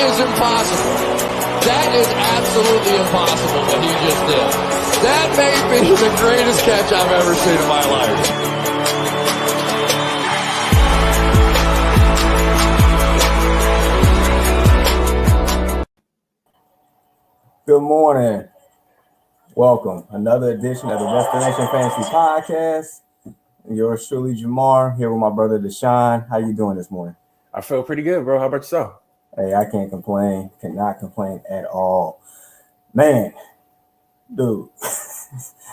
is impossible. That is absolutely impossible what he just did. That may be the greatest catch I've ever seen in my life. Good morning. Welcome. Another edition of the Destination Fantasy Podcast. Yours truly, Jamar, here with my brother Deshaun. How you doing this morning? I feel pretty good, bro. How about yourself? Hey, I can't complain. Cannot complain at all. Man, dude,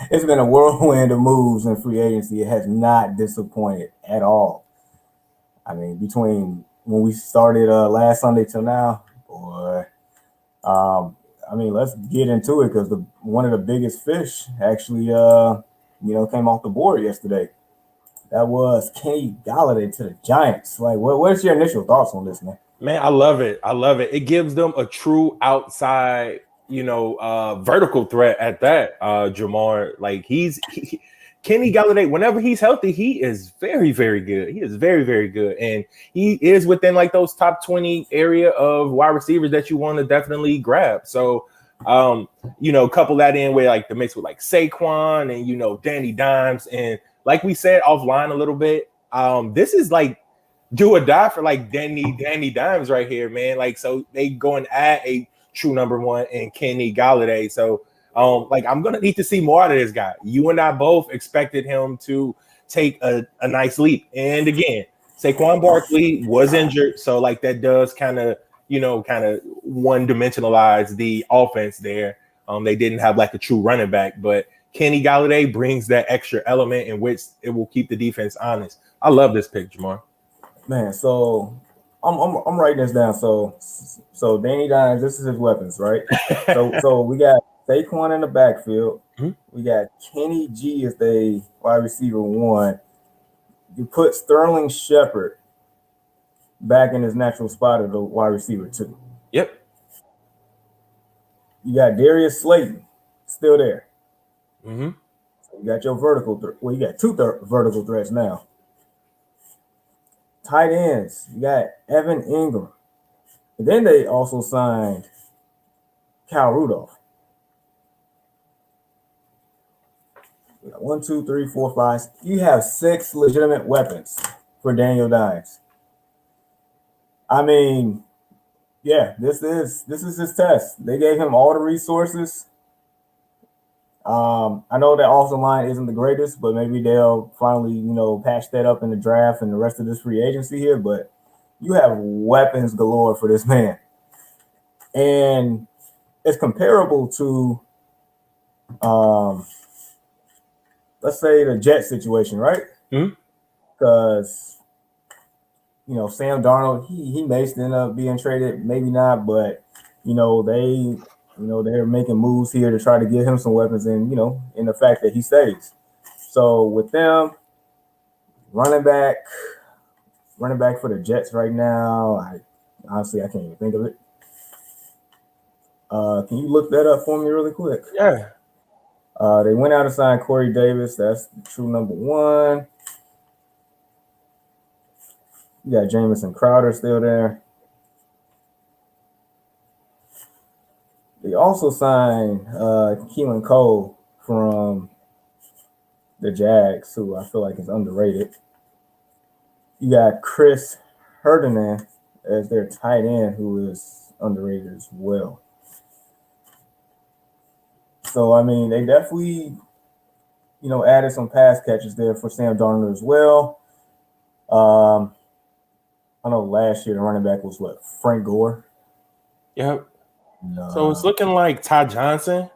it's been a whirlwind of moves in free agency. It has not disappointed at all. I mean, between when we started last Sunday till now, boy, I mean, let's get into it because one of the biggest fish actually, came off the board yesterday. That was Kenny Golladay to the Giants. Like, what's your initial thoughts on this, man? Man, I love it. I love it. It gives them a true outside, vertical threat at that. Jamar, like Kenny Golladay, whenever he's healthy, he is very, very good. He is very, very good. And he is within like those top 20 area of wide receivers that you want to definitely grab. So, couple that in with like the mix with like Saquon and, Danny Dimes. And like we said offline a little bit, this is like do or die for like Danny Dimes right here, man. Like, so they go and add a true number one in Kenny Golladay. So, I'm gonna need to see more out of this guy. You and I both expected him to take a nice leap, and again, Saquon Barkley was injured, so like that does kind of one-dimensionalize the offense there. They didn't have like a true running back, but Kenny Golladay brings that extra element in which it will keep the defense honest. I love this pick, Jamar. Man, so I'm writing this down. So Danny Dimes, this is his weapons, right? so we got Saquon in the backfield. Mm-hmm. We got Kenny G as the wide receiver one. You put Sterling Shepard back in his natural spot of the wide receiver two. Yep. You got Darius Slayton still there. Mm-hmm. So you got your vertical. You got two vertical threats now. Tight ends. You got Evan Ingram. And then they also signed Kyle Rudolph. 1, 2, 3, 4, 5. You have 6 legitimate weapons for Daniel Dimes. I mean, yeah, this is his test. They gave him all the resources. I know that offensive line isn't the greatest, but maybe they'll finally, patch that up in the draft and the rest of this free agency here. But you have weapons galore for this man. And it's comparable to let's say the Jet situation, right? Because Sam Darnold, he may end up being traded, maybe not, but they're making moves here to try to get him some weapons, and in the fact that he stays. So with them, running back for the Jets right now, I can't even think of it. Can you look that up for me really quick? Yeah. They went out and signed Corey Davis. That's true number one. You got Jamison Crowder still there. They also signed Keelan Cole from the Jags, who I feel like is underrated. You got Chris Herndon as their tight end, who is underrated as well. So, I mean, they definitely, added some pass catches there for Sam Darnold as well. I know last year the running back was Frank Gore? Yep. So it's looking like Ty Johnson.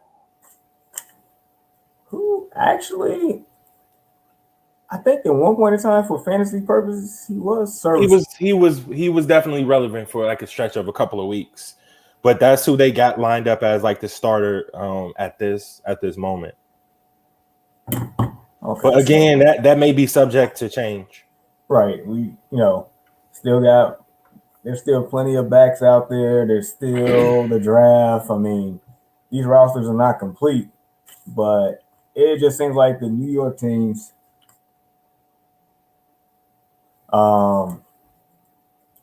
Who actually, I think at one point in time for fantasy purposes, he was serviceable. He was definitely relevant for like a stretch of a couple of weeks. But that's who they got lined up as like the starter at this moment. Okay. But again, that may be subject to change. Right. There's still plenty of backs out there. There's still the draft. I mean, these rosters are not complete, but it just seems like the New York teams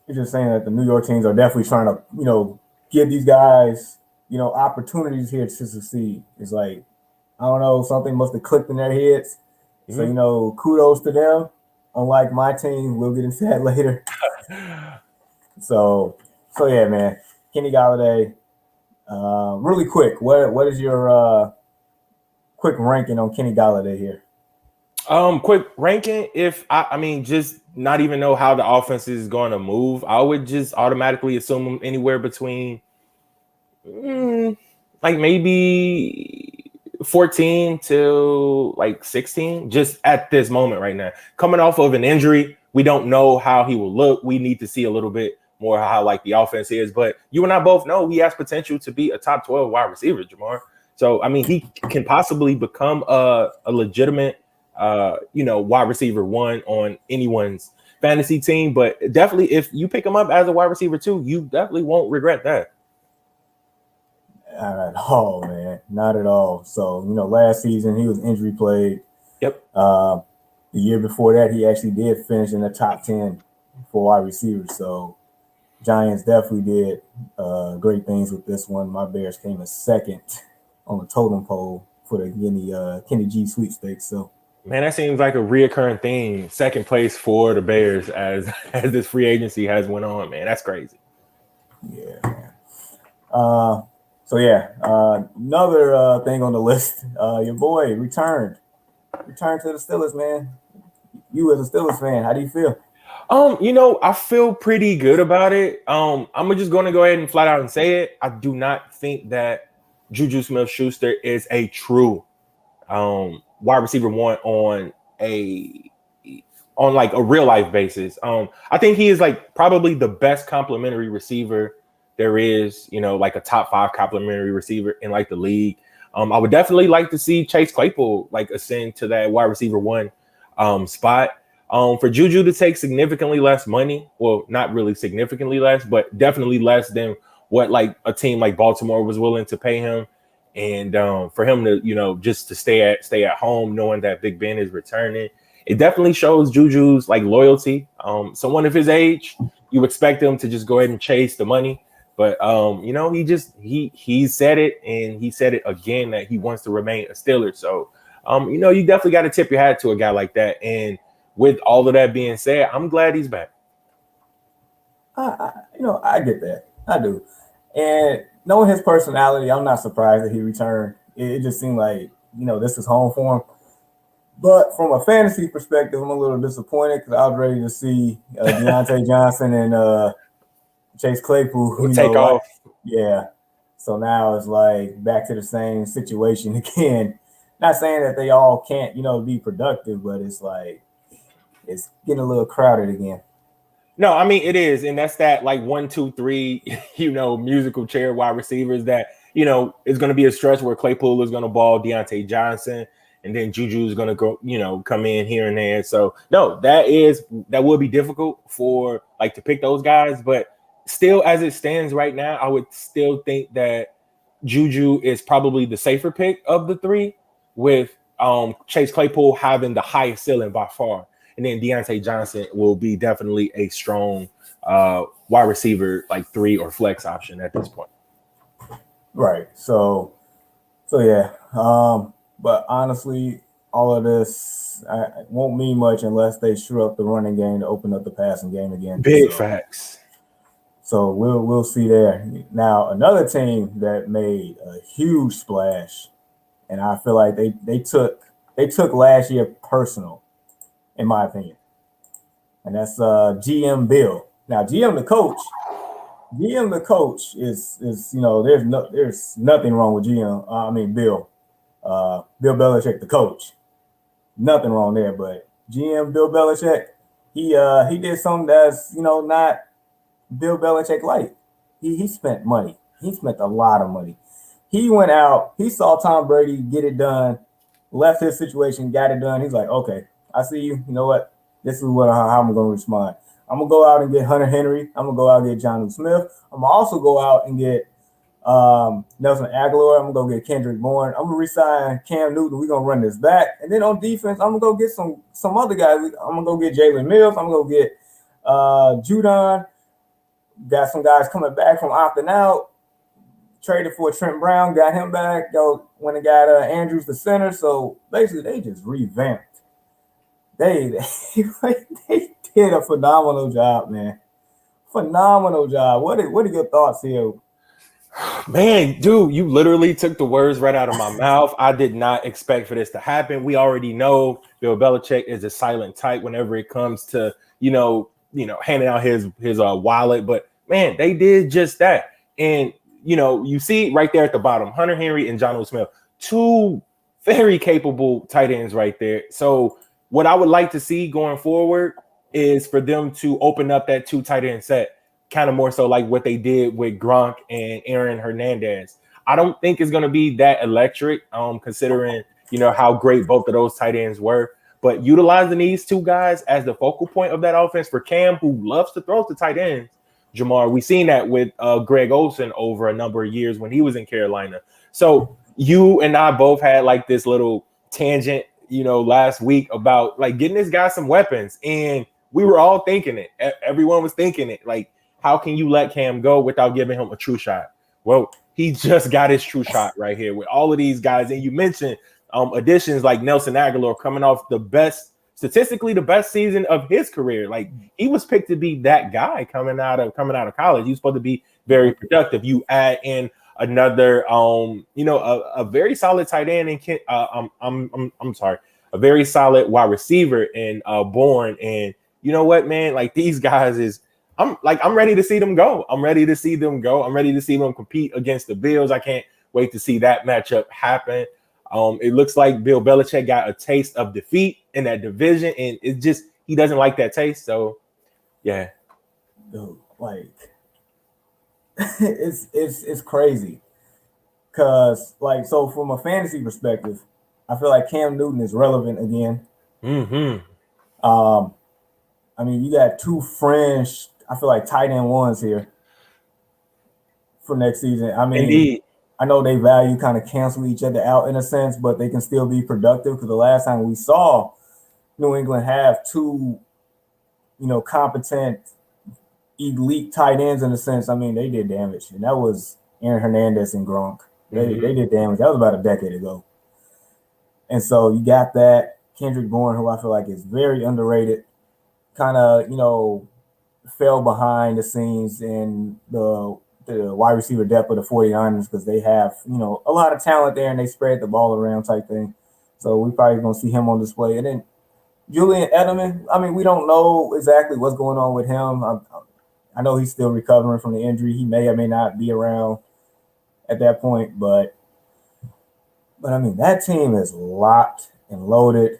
it's just saying that the New York teams are definitely trying to, give these guys, opportunities here to succeed. It's like, I don't know, something must have clicked in their heads. Mhm. So, kudos to them. Unlike my team, we'll get into that later. So yeah, man. Kenny Galladay. Really quick, what is your quick ranking on Kenny Galladay here? Quick ranking. If I mean, just not even know how the offense is going to move, I would just automatically assume him anywhere between, like maybe 14 to like 16, just at this moment right now. Coming off of an injury, we don't know how he will look. We need to see a little bit more how like the offense is. But you and I both know he has potential to be a top 12 wide receiver, Jamar. So I mean, he can possibly become a legitimate, wide receiver one on anyone's fantasy team. But definitely, if you pick him up as a wide receiver too, you definitely won't regret that. Not at all, man. Not at all. So, last season he was injury plagued. Yep. The year before that, he actually did finish in the top 10 for wide receivers. So, Giants definitely did great things with this one. My Bears came in second on the totem pole for the Kenny G sweepstakes. So, man, that seems like a reoccurring thing. Second place for the Bears as this free agency has went on, man. That's crazy. Yeah, man. So yeah, another thing on the list. Your boy returned to the Steelers, man. You as a Steelers fan, how do you feel? I feel pretty good about it. I'm just going to go ahead and flat out and say it. I do not think that Juju Smith-Schuster is a true wide receiver one on like a real life basis. I think he is like probably the best complimentary receiver there is, like a top 5 complimentary receiver in like the league. I would definitely like to see Chase Claypool like ascend to that wide receiver one spot. For Juju to take significantly less money, well, not really significantly less, but definitely less than what like a team like Baltimore was willing to pay him. And for him to, just to stay at home, knowing that Big Ben is returning, it definitely shows Juju's like loyalty. Someone of his age, you expect him to just go ahead and chase the money. But he said it, and he said it again that he wants to remain a Steeler. So you definitely got to tip your hat to a guy like that. And with all of that being said, I'm glad he's back. I get that. I do. And knowing his personality, I'm not surprised that he returned. It just seemed like, this is home for him. But from a fantasy perspective, I'm a little disappointed because I was ready to see Deontay Johnson and Chase Claypool take off. Yeah. So now it's like back to the same situation again. Not saying that they all can't, be productive, but it's like it's getting a little crowded again. No, I mean it is, and that's that like 1, 2, 3, musical chair wide receivers that is going to be a stretch where Claypool is going to ball Deontay Johnson, and then Juju is going to go, come in here and there. So no, that would be difficult for like to pick those guys, but still, as it stands right now, I would still think that Juju is probably the safer pick of the three, with Chase Claypool having the highest ceiling by far. And then Deontay Johnson will be definitely a strong wide receiver, like 3 or flex option at this point. Right. So yeah. But honestly, all of this won't mean much unless they shore up the running game to open up the passing game again. Big facts. So we'll see there. Now another team that made a huge splash, and I feel like they took last year personal, in my opinion. And that's GM Bill. Now GM the coach is there's nothing wrong with Bill. Bill Belichick the coach. Nothing wrong there, but GM Bill Belichick, he did something that's not Bill Belichick like. He spent money. He spent a lot of money. He went out, he saw Tom Brady get it done, left his situation, got it done. He's like, okay, I see you. You know what? This is how I'm going to respond. I'm going to go out and get Hunter Henry. I'm going to go out and get Jonnu Smith. I'm going to also go out and get Nelson Aguilar. I'm going to go get Kendrick Bourne. I'm going to re-sign Cam Newton. We're going to run this back. And then on defense, I'm going to go get some other guys. I'm going to go get Jalen Mills. I'm going to go get Judon. Got some guys coming back from opting out. traded for Trent Brown, got him back. When they got Andrews the center, so basically they just revamped. They did a phenomenal job, man. Phenomenal job. What are your thoughts here? Man, dude, you literally took the words right out of my mouth. I did not expect for this to happen. We already know Bill Belichick is a silent type whenever it comes to, handing out his wallet. But man, they did just that. And, you see right there at the bottom, Hunter Henry and Jonnu Smith, two very capable tight ends right there. So what I would like to see going forward is for them to open up that 2 tight end set, kind of more so like what they did with Gronk and Aaron Hernandez. I don't think it's going to be that electric, considering, how great both of those tight ends were. But utilizing these 2 guys as the focal point of that offense for Cam, who loves to throw to tight ends, Jamar, we've seen that with Greg Olsen over a number of years when he was in Carolina. So you and I both had like this little tangent, last week about like getting this guy some weapons. And we were all thinking it. Everyone was thinking it. Like, how can you let Cam go without giving him a true shot? Well, he just got his true shot right here with all of these guys. And you mentioned additions like Nelson Aguilar coming off statistically the best season of his career. Like, he was picked to be that guy coming out of college. He was supposed to be very productive. You add in another, a very solid tight end and a very solid wide receiver in Bourne. And you know what, man? Like, these guys I'm ready to see them go. I'm ready to see them compete against the Bills. I can't wait to see that matchup happen. It looks like Bill Belichick got a taste of defeat in that division, and he doesn't like that taste. So, yeah. Dude, like, it's crazy. Cause so from a fantasy perspective, I feel like Cam Newton is relevant again. Mm-hmm. I mean, you got 2 fringe, I feel like, tight end ones here for next season. I mean, indeed. I know they value kind of cancel each other out in a sense, but they can still be productive because the last time we saw New England have 2, competent, elite tight ends in a sense, I mean, they did damage. And that was Aaron Hernandez and Gronk. They did damage. That was about a decade ago. And so you got that. Kendrick Bourne, who I feel like is very underrated, kind of, fell behind the scenes in the wide receiver depth of the 49ers because they have, a lot of talent there and they spread the ball around type thing. So we probably going to see him on display. And then Julian Edelman, I mean, we don't know exactly what's going on with him. I know he's still recovering from the injury. He may or may not be around at that point, but I mean, that team is locked and loaded,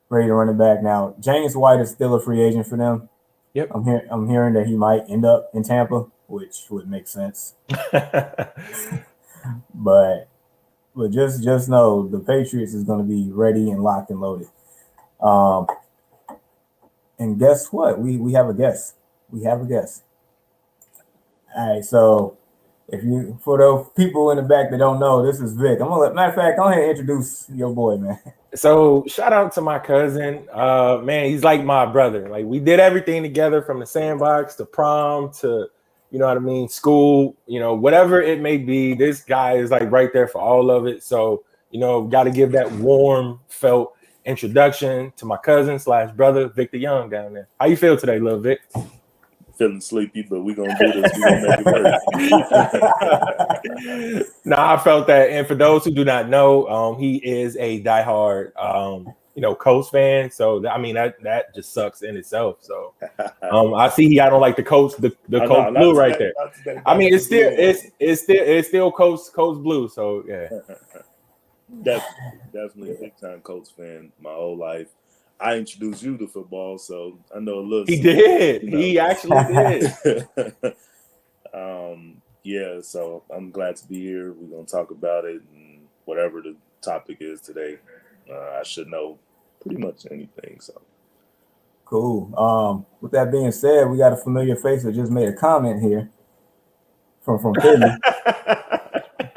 ready to run it back. Now, James White is still a free agent for them. Yep. I'm hearing that he might end up in Tampa, which would make sense. but just know the Patriots is going to be ready and locked and loaded. And guess what? We have a guest. We have a guest. All right, so for those people in the back that don't know, this is Vic. Matter of fact, go ahead and introduce your boy, man. So shout out to my cousin. Man, he's like my brother. Like, we did everything together from the sandbox to prom to, school, whatever it may be. This guy is like right there for all of it. So, got to give that warm felt introduction to my cousin / brother, Victor Young down there. How you feel today, little Vic? Feeling sleepy, but we're going to do this. We're going to make it work. Nah, I felt that. And for those who do not know, he is a diehard, Colts fan. So, I mean, that just sucks in itself. So, I see I don't like the Colts, the Colts blue right there. I mean, it's still Colts blue. So, yeah. Definitely a big time Colts fan my whole life. I introduced you to football, so I know a little. He did. He actually did. Yeah, so I'm glad to be here. We're going to talk about it, and whatever the topic is today, I should know pretty much anything. So cool. With that being said, we got a familiar face that just made a comment here from Philly.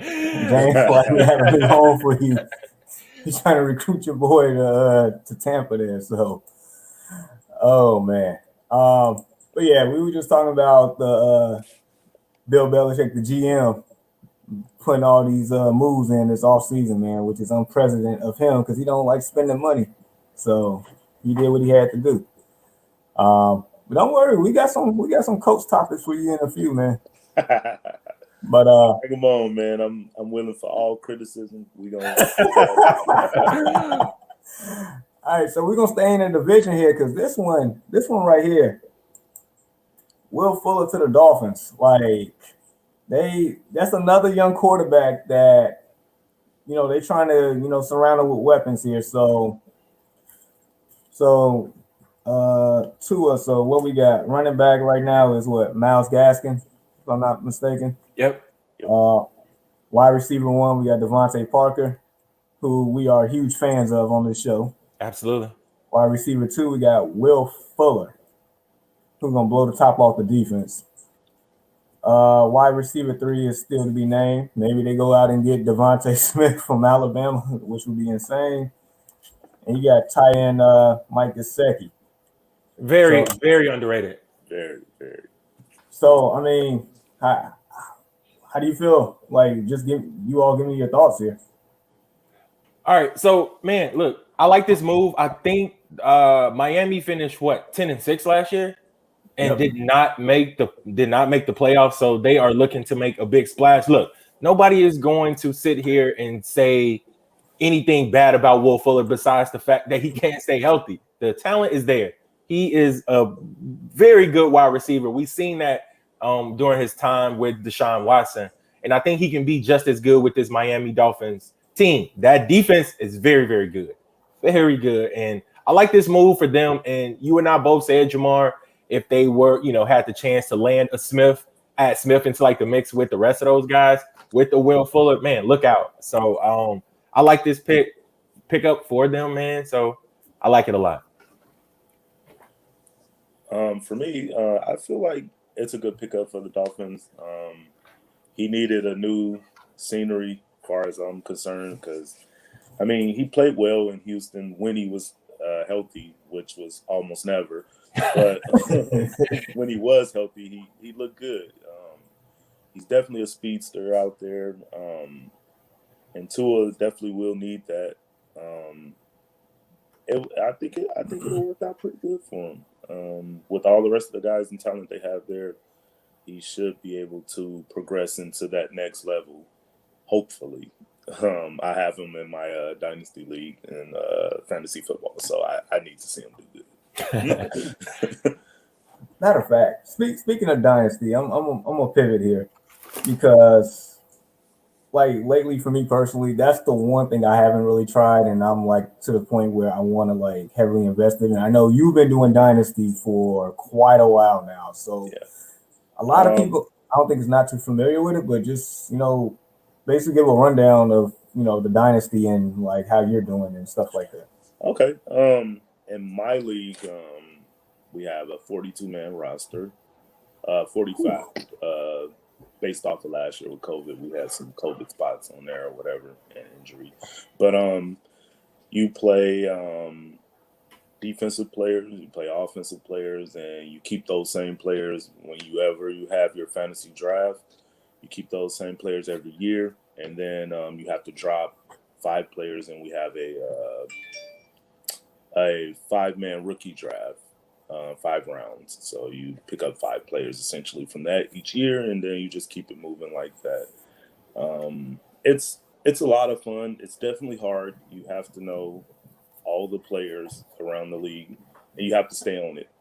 James, like we have a big home for you. He's trying to recruit your boy to Tampa there. So, oh man. But yeah, we were just talking about the Bill Belichick, the GM, putting all these moves in this offseason, man, which is unprecedented of him because he don't like spending money. So he did what he had to do. But don't worry, we got some coach topics for you in a few, man. But Bring 'em on, man. I'm willing for all criticism. We gonna. all right, so we're gonna stay in the division here because this one right here, Will Fuller to the Dolphins. Like that's another young quarterback that they're trying to surround him with weapons here. So Tua. So what we got running back right now is what, Myles Gaskin, if I'm not mistaken. Yep. Wide receiver 1, we got Devontae Parker, who we are huge fans of on this show. Absolutely. Wide receiver 2, we got Will Fuller, who's gonna blow the top off the defense. Wide receiver 3 is still to be named. Maybe they go out and get Devontae Smith from Alabama, which would be insane. And you got tight end Mike Gesicki. Very underrated. Very, very. So I mean, how do you feel? Like, just give me your thoughts here. All right, so man, look, I like this move. I think Miami finished 10-6 last year, and did not make the playoffs. So they are looking to make a big splash. Look, nobody is going to sit here and say anything bad about Will Fuller besides the fact that he can't stay healthy. The talent is there. He is a very good wide receiver. We've seen that during his time with Deshaun Watson, and I think he can be just as good with this Miami Dolphins team. That defense is very, very good. Very good. And I like this move for them. And you and I both said, Jamar, if they were, had the chance to land add Smith into like the mix with the rest of those guys, with the Will Fuller, man, look out. So I like this pick up for them, man. So I like it a lot. For me, I feel like it's a good pickup for the Dolphins. He needed a new scenery, as far as I'm concerned, because I mean he played well in Houston when he was healthy, which was almost never. But when he was healthy, he looked good. He's definitely a speedster out there, and Tua definitely will need that. I think it'll work out pretty good for him. With all the rest of the guys and talent they have there, he should be able to progress into that next level. Hopefully, I have him in my dynasty league in fantasy football, so I need to see him do good. Matter of fact, speaking of dynasty, I'm gonna pivot here because, like, lately for me personally, that's the one thing I haven't really tried, and I'm like to the point where I want to like heavily invest in. And I know you've been doing dynasty for quite a while now, so yeah. A lot of people, I don't think, is not too familiar with it, but just basically give a rundown of the dynasty and like how you're doing and stuff like that. Okay. In my league, we have a 42-man roster, 45. Based off of last year with COVID, we had some COVID spots on there or whatever, and injury. But you play defensive players, you play offensive players, and you keep those same players when you have your fantasy draft. You keep those same players every year, and then you have to drop 5 players, and we have a 5-man rookie draft. 5 rounds. So you pick up 5 players essentially from that each year, and then you just keep it moving like that. It's a lot of fun. It's definitely hard. You have to know all the players around the league, and you have to stay on it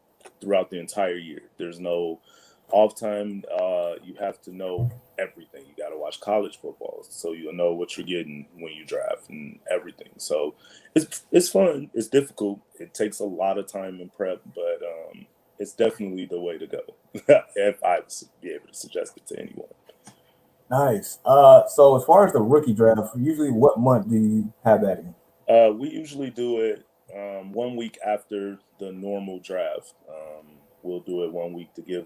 throughout the entire year. There's no off time. You have to know everything. You got to watch college football, so you'll know what you're getting when you draft and everything. So it's fun. It's difficult. It takes a lot of time and prep, but it's definitely the way to go. If I be able to suggest it to anyone. Nice. So as far as the rookie draft, usually what month do you have that in? We usually do it 1 week after the normal draft. We'll do it 1 week to give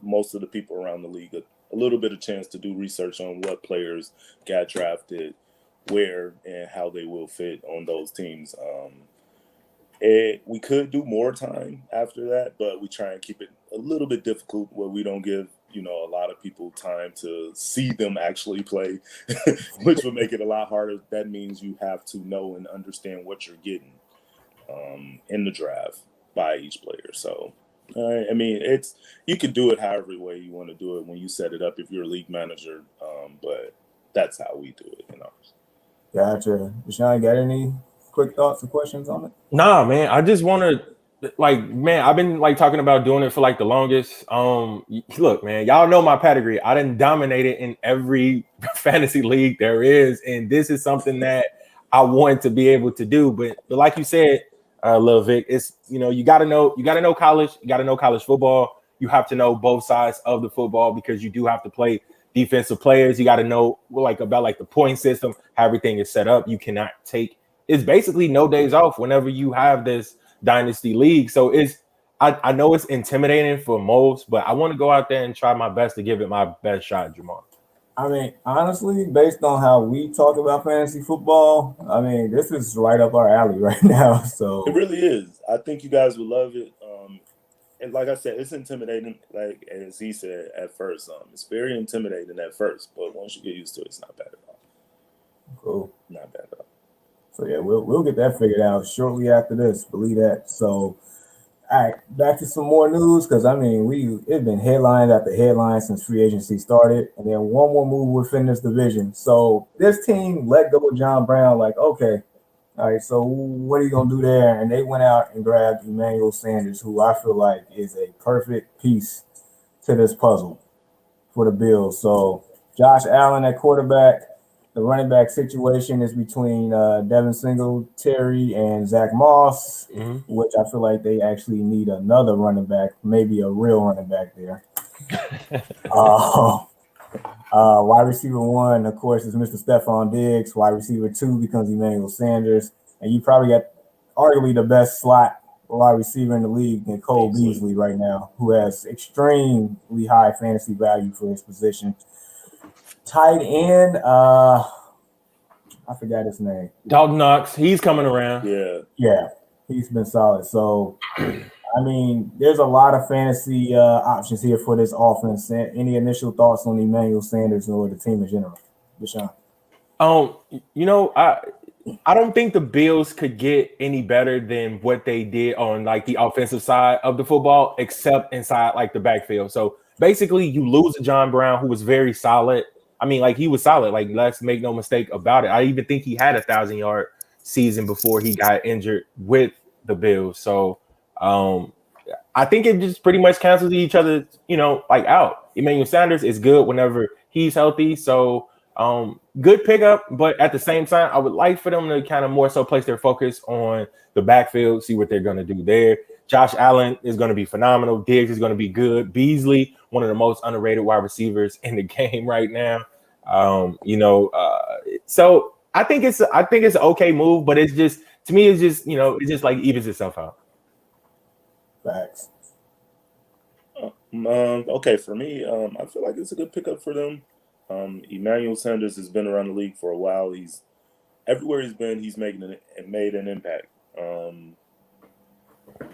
most of the people around the league a little bit of chance to do research on what players got drafted, where, and how they will fit on those teams. We could do more time after that, but we try and keep it a little bit difficult where we don't give a lot of people time to see them actually play, which would make it a lot harder. That means you have to know and understand what you're getting in the draft by each player. So, I mean, you can do it however way you want to do it when you set it up if you're a league manager, but that's how we do it in ours. Gotcha. Deshaun, got any quick thoughts or questions on it? Nah, man. I just want to I've been talking about doing it for the longest. Look, man, y'all know my pedigree. I done dominated in every fantasy league there is, and this is something that I want to be able to do. But like you said, Lil Vic, it's you gotta know college, you gotta know college football. You have to know both sides of the football because you do have to play defensive players. You got to know about the point system, how everything is set up. You cannot it's basically no days off whenever you have this dynasty league. So I know it's intimidating for most, but I want to go out there and try my best to give it my best shot, Jamal. I mean, honestly, based on how we talk about fantasy football, I mean, this is right up our alley right now. So it really is. I think you guys would love it. And like I said, it's intimidating. Like as he said at first, it's very intimidating at first, but once you get used to it, it's not bad at all. Cool, not bad at all. So yeah, we'll get that figured out shortly after this. Believe that. So, all right, back to some more news because I mean it's been headlines after headlines since free agency started, and then one more move within this division. So this team let go of John Brown. Like, okay, all right, so what are you gonna do there? And they went out and grabbed Emmanuel Sanders, who I feel like is a perfect piece to this puzzle for the Bills. So Josh Allen at quarterback. The running back situation is between Devin Singletary and Zach Moss, which I feel like they actually need another running back, maybe a real running back there. Wide receiver 1, of course, is Mr. Stephon Diggs. Wide receiver 2 becomes Emmanuel Sanders. And you probably got arguably the best slot wide receiver in the league in Cole Beasley right now, who has extremely high fantasy value for his position. Tight end, I forgot his name. Dalton Knox, he's coming around. Yeah, he's been solid. So, I mean, there's a lot of fantasy options here for this offense. Any initial thoughts on Emmanuel Sanders or the team in general, Deshaun? I don't think the Bills could get any better than what they did on the offensive side of the football, except inside the backfield. So basically, you lose a John Brown who was very solid. I mean, he was solid. Let's make no mistake about it. I even think he had a 1,000-yard season before he got injured with the Bills. So I think it just pretty much cancels each other, out. Emmanuel Sanders is good whenever he's healthy. So good pickup. But at the same time, I would like for them to kind of more so place their focus on the backfield, see what they're going to do there. Josh Allen is going to be phenomenal. Diggs is going to be good. Beasley, one of the most underrated wide receivers in the game right now. So I think it's an okay move, but it's just, to me, it's just evens itself out. Facts. Okay, for me, I feel like it's a good pickup for them. Emmanuel Sanders has been around the league for a while. He's everywhere he's been, he's made an impact.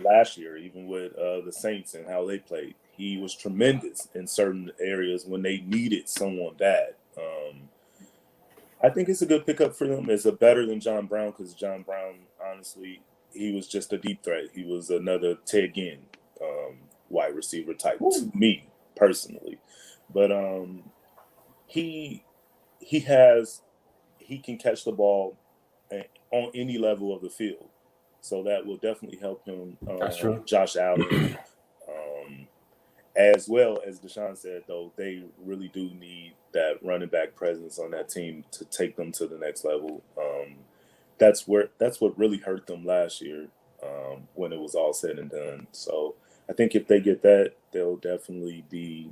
Last year, even with the Saints and how they played, he was tremendous in certain areas when they needed someone bad. I think it's a good pickup for them. It's better than John Brown because John Brown, honestly, he was just a deep threat. He was another Ted Ginn wide receiver type to me personally, but he can catch the ball on any level of the field. So that will definitely help him. That's true. Josh Allen, as well as Deshaun said, though, they really do need that running back presence on that team to take them to the next level. That's what really hurt them last year when it was all said and done. So I think if they get that, they'll definitely be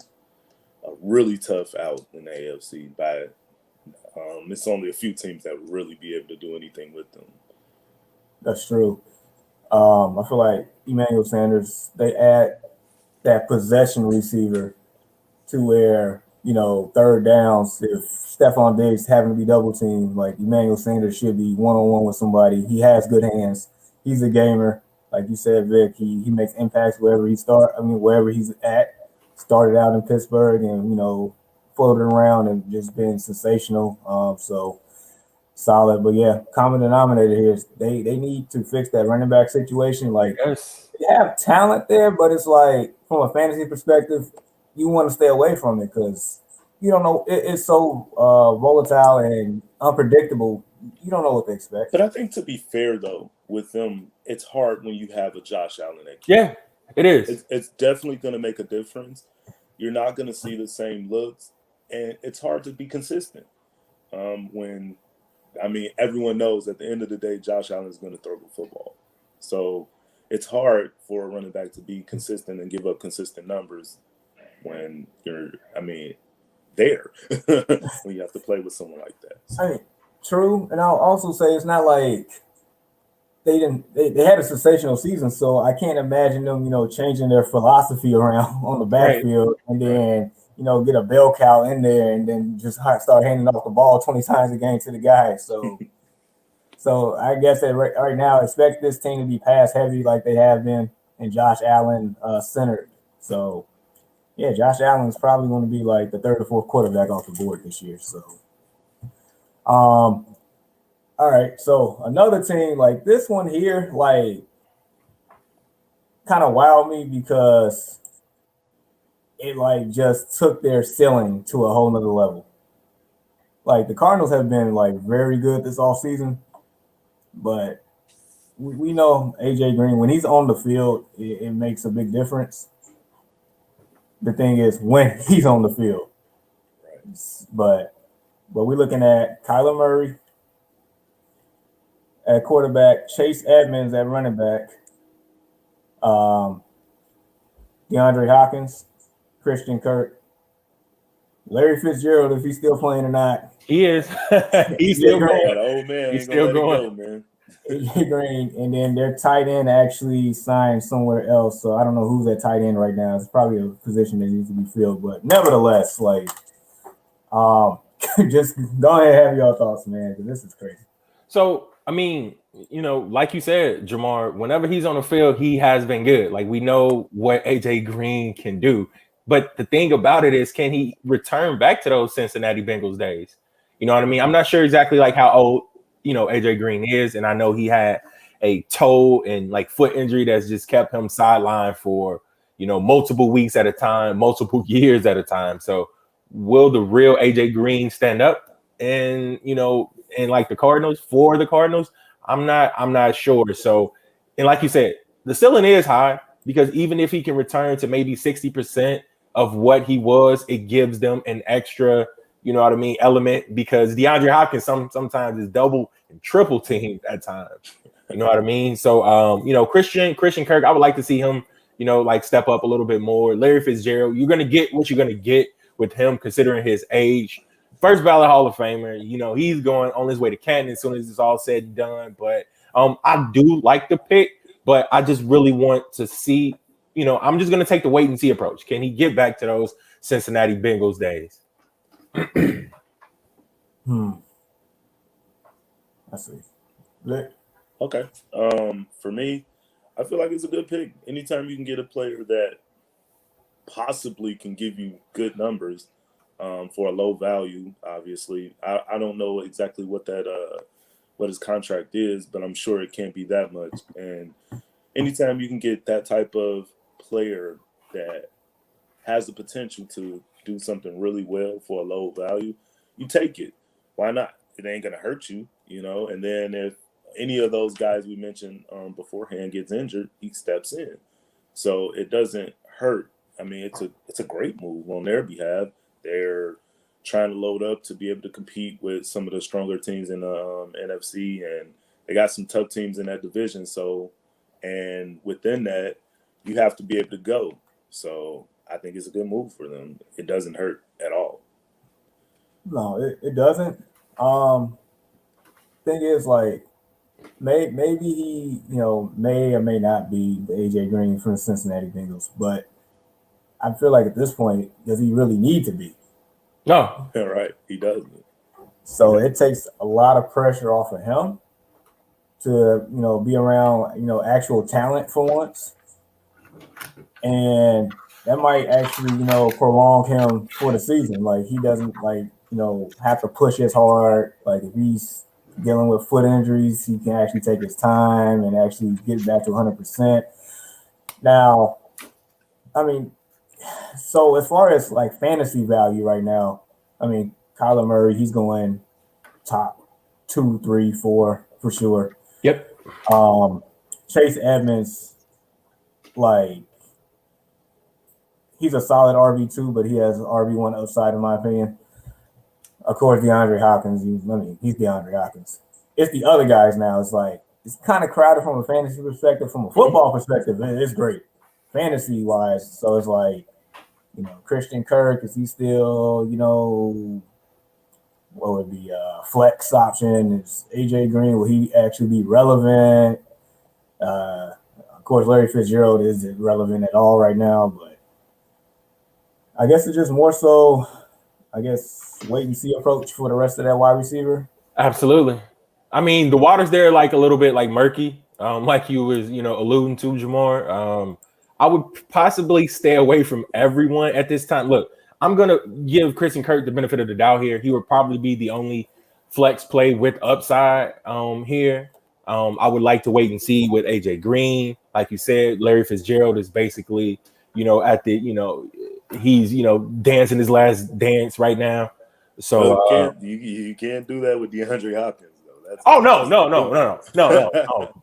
a really tough out in the AFC. It's only a few teams that would really be able to do anything with them. That's true. I feel like Emmanuel Sanders, they add that possession receiver to where, third downs, if Stephon Diggs having to be double teamed, Emmanuel Sanders should be one-on-one with somebody. He has good hands. he's a gamer. Like you said, Vic, he makes impacts wherever wherever he's at. Started out in Pittsburgh and, floated around and just been sensational. So solid. But yeah, common denominator here is they need to fix that running back situation. Like, Yes. they have talent there, but it's like from a fantasy perspective, you want to stay away from it because you don't know. It's so volatile and unpredictable. You don't know what to expect. But I think to be fair though, with them, it's hard when you have a Josh Allen. Yeah, it is. It's definitely going to make a difference. You're not going to see the same looks, and it's hard to be consistent. Everyone knows at the end of the day, Josh Allen is going to throw the football. So it's hard for a running back to be consistent and give up consistent numbers when you're, there when you have to play with someone like that. So. True, and I'll also say it's not like they had a sensational season, so I can't imagine them, changing their philosophy around on the backfield and then, get a bell cow in there and then just start handing off the ball 20 times a game to the guys. So I guess that right now, expect this team to be pass heavy like they have been and Josh Allen centered. So yeah, Josh Allen is probably going to be like the third or fourth quarterback off the board this year. So, all right. So another team like this one here, like, kind of wowed me because it like just took their ceiling to a whole nother level. Like the Cardinals have been like very good this off season, but we know AJ Green, when he's on the field, it makes a big difference. The thing is when he's on the field. But we're looking at Kyler Murray at quarterback, Chase Edmonds at running back, DeAndre Hopkins, Christian Kirk, Larry Fitzgerald, if he's still playing or not. He is. He's still going. That old man He's still going. go, man. AJ Green, and then their tight end actually signed somewhere else. So I don't know who's at tight end right now. It's probably a position that needs to be filled. But nevertheless, like, just go ahead and have your thoughts, man, because this is crazy. So, like you said, Jamar, whenever he's on the field, he has been good. Like, we know what AJ Green can do. But the thing about it is, can he return back to those Cincinnati Bengals days? You know what I mean? I'm not sure exactly like how old, AJ Green is. And I know he had a toe and like foot injury that's just kept him sidelined for, multiple weeks at a time, multiple years at a time. So will the real AJ Green stand up and, and like the Cardinals for the Cardinals? I'm not sure. So, and like you said, the ceiling is high because even if he can return to maybe 60% of what he was, it gives them an extra, element because DeAndre Hopkins sometimes is double and triple teamed at times. You know what I mean? So, Christian Kirk, I would like to see him, like step up a little bit more. Larry Fitzgerald, you're going to get what you're going to get with him considering his age. First ballot Hall of Famer, he's going on his way to Canton as soon as it's all said and done. But I do like the pick, but I just really want to see, I'm just going to take the wait and see approach. Can he get back to those Cincinnati Bengals days? I see. Okay. For me, I feel like it's a good pick. Anytime you can get a player that possibly can give you good numbers for a low value, obviously. I don't know exactly what his contract is, but I'm sure it can't be that much. And anytime you can get that type of player that has the potential to do something really well for a low value, you take it. Why not? It ain't gonna hurt you, And then if any of those guys we mentioned beforehand gets injured, he steps in. So it doesn't hurt. It's a great move on their behalf. They're trying to load up to be able to compete with some of the stronger teams in the NFC, and they got some tough teams in that division. So, and within that, you have to be able to go. So I think it's a good move for them. It doesn't hurt at all. No, it doesn't. Thing is, like, maybe he, may or may not be the AJ Green from the Cincinnati Bengals, but I feel like at this point, does he really need to be? No. Right. He doesn't. So it takes a lot of pressure off of him to be around actual talent for once, and that might actually prolong him for the season. Like he doesn't have to push as hard. Like if he's dealing with foot injuries, he can actually take his time and actually get back to 100%. Now, I mean, so as far as like fantasy value right now, I mean, Kyler Murray, he's going top 2, 3, 4 for sure. Yep. Chase Edmonds, like, he's a solid RB2, but he has RB1 upside in my opinion. Of course, DeAndre Hopkins, he's DeAndre Hopkins. It's the other guys now. It's like, it's kind of crowded from a fantasy perspective. From a football perspective, it's great. Fantasy-wise, so it's like, Christian Kirk, is he still, what would be flex option? Is AJ Green, will he actually be relevant? Of course, Larry Fitzgerald isn't relevant at all right now, but I guess it's just more so, wait and see approach for the rest of that wide receiver. Absolutely. I mean, the water's there like a little bit like murky, like you was, alluding to, Jamar. I would possibly stay away from everyone at this time. Look, I'm going to give Christian Kirk the benefit of the doubt here. He would probably be the only flex play with upside here. I would like to wait and see with AJ Green. Like you said, Larry Fitzgerald is basically, at the, he's, dancing his last dance right now. So you can't do that with DeAndre Hopkins.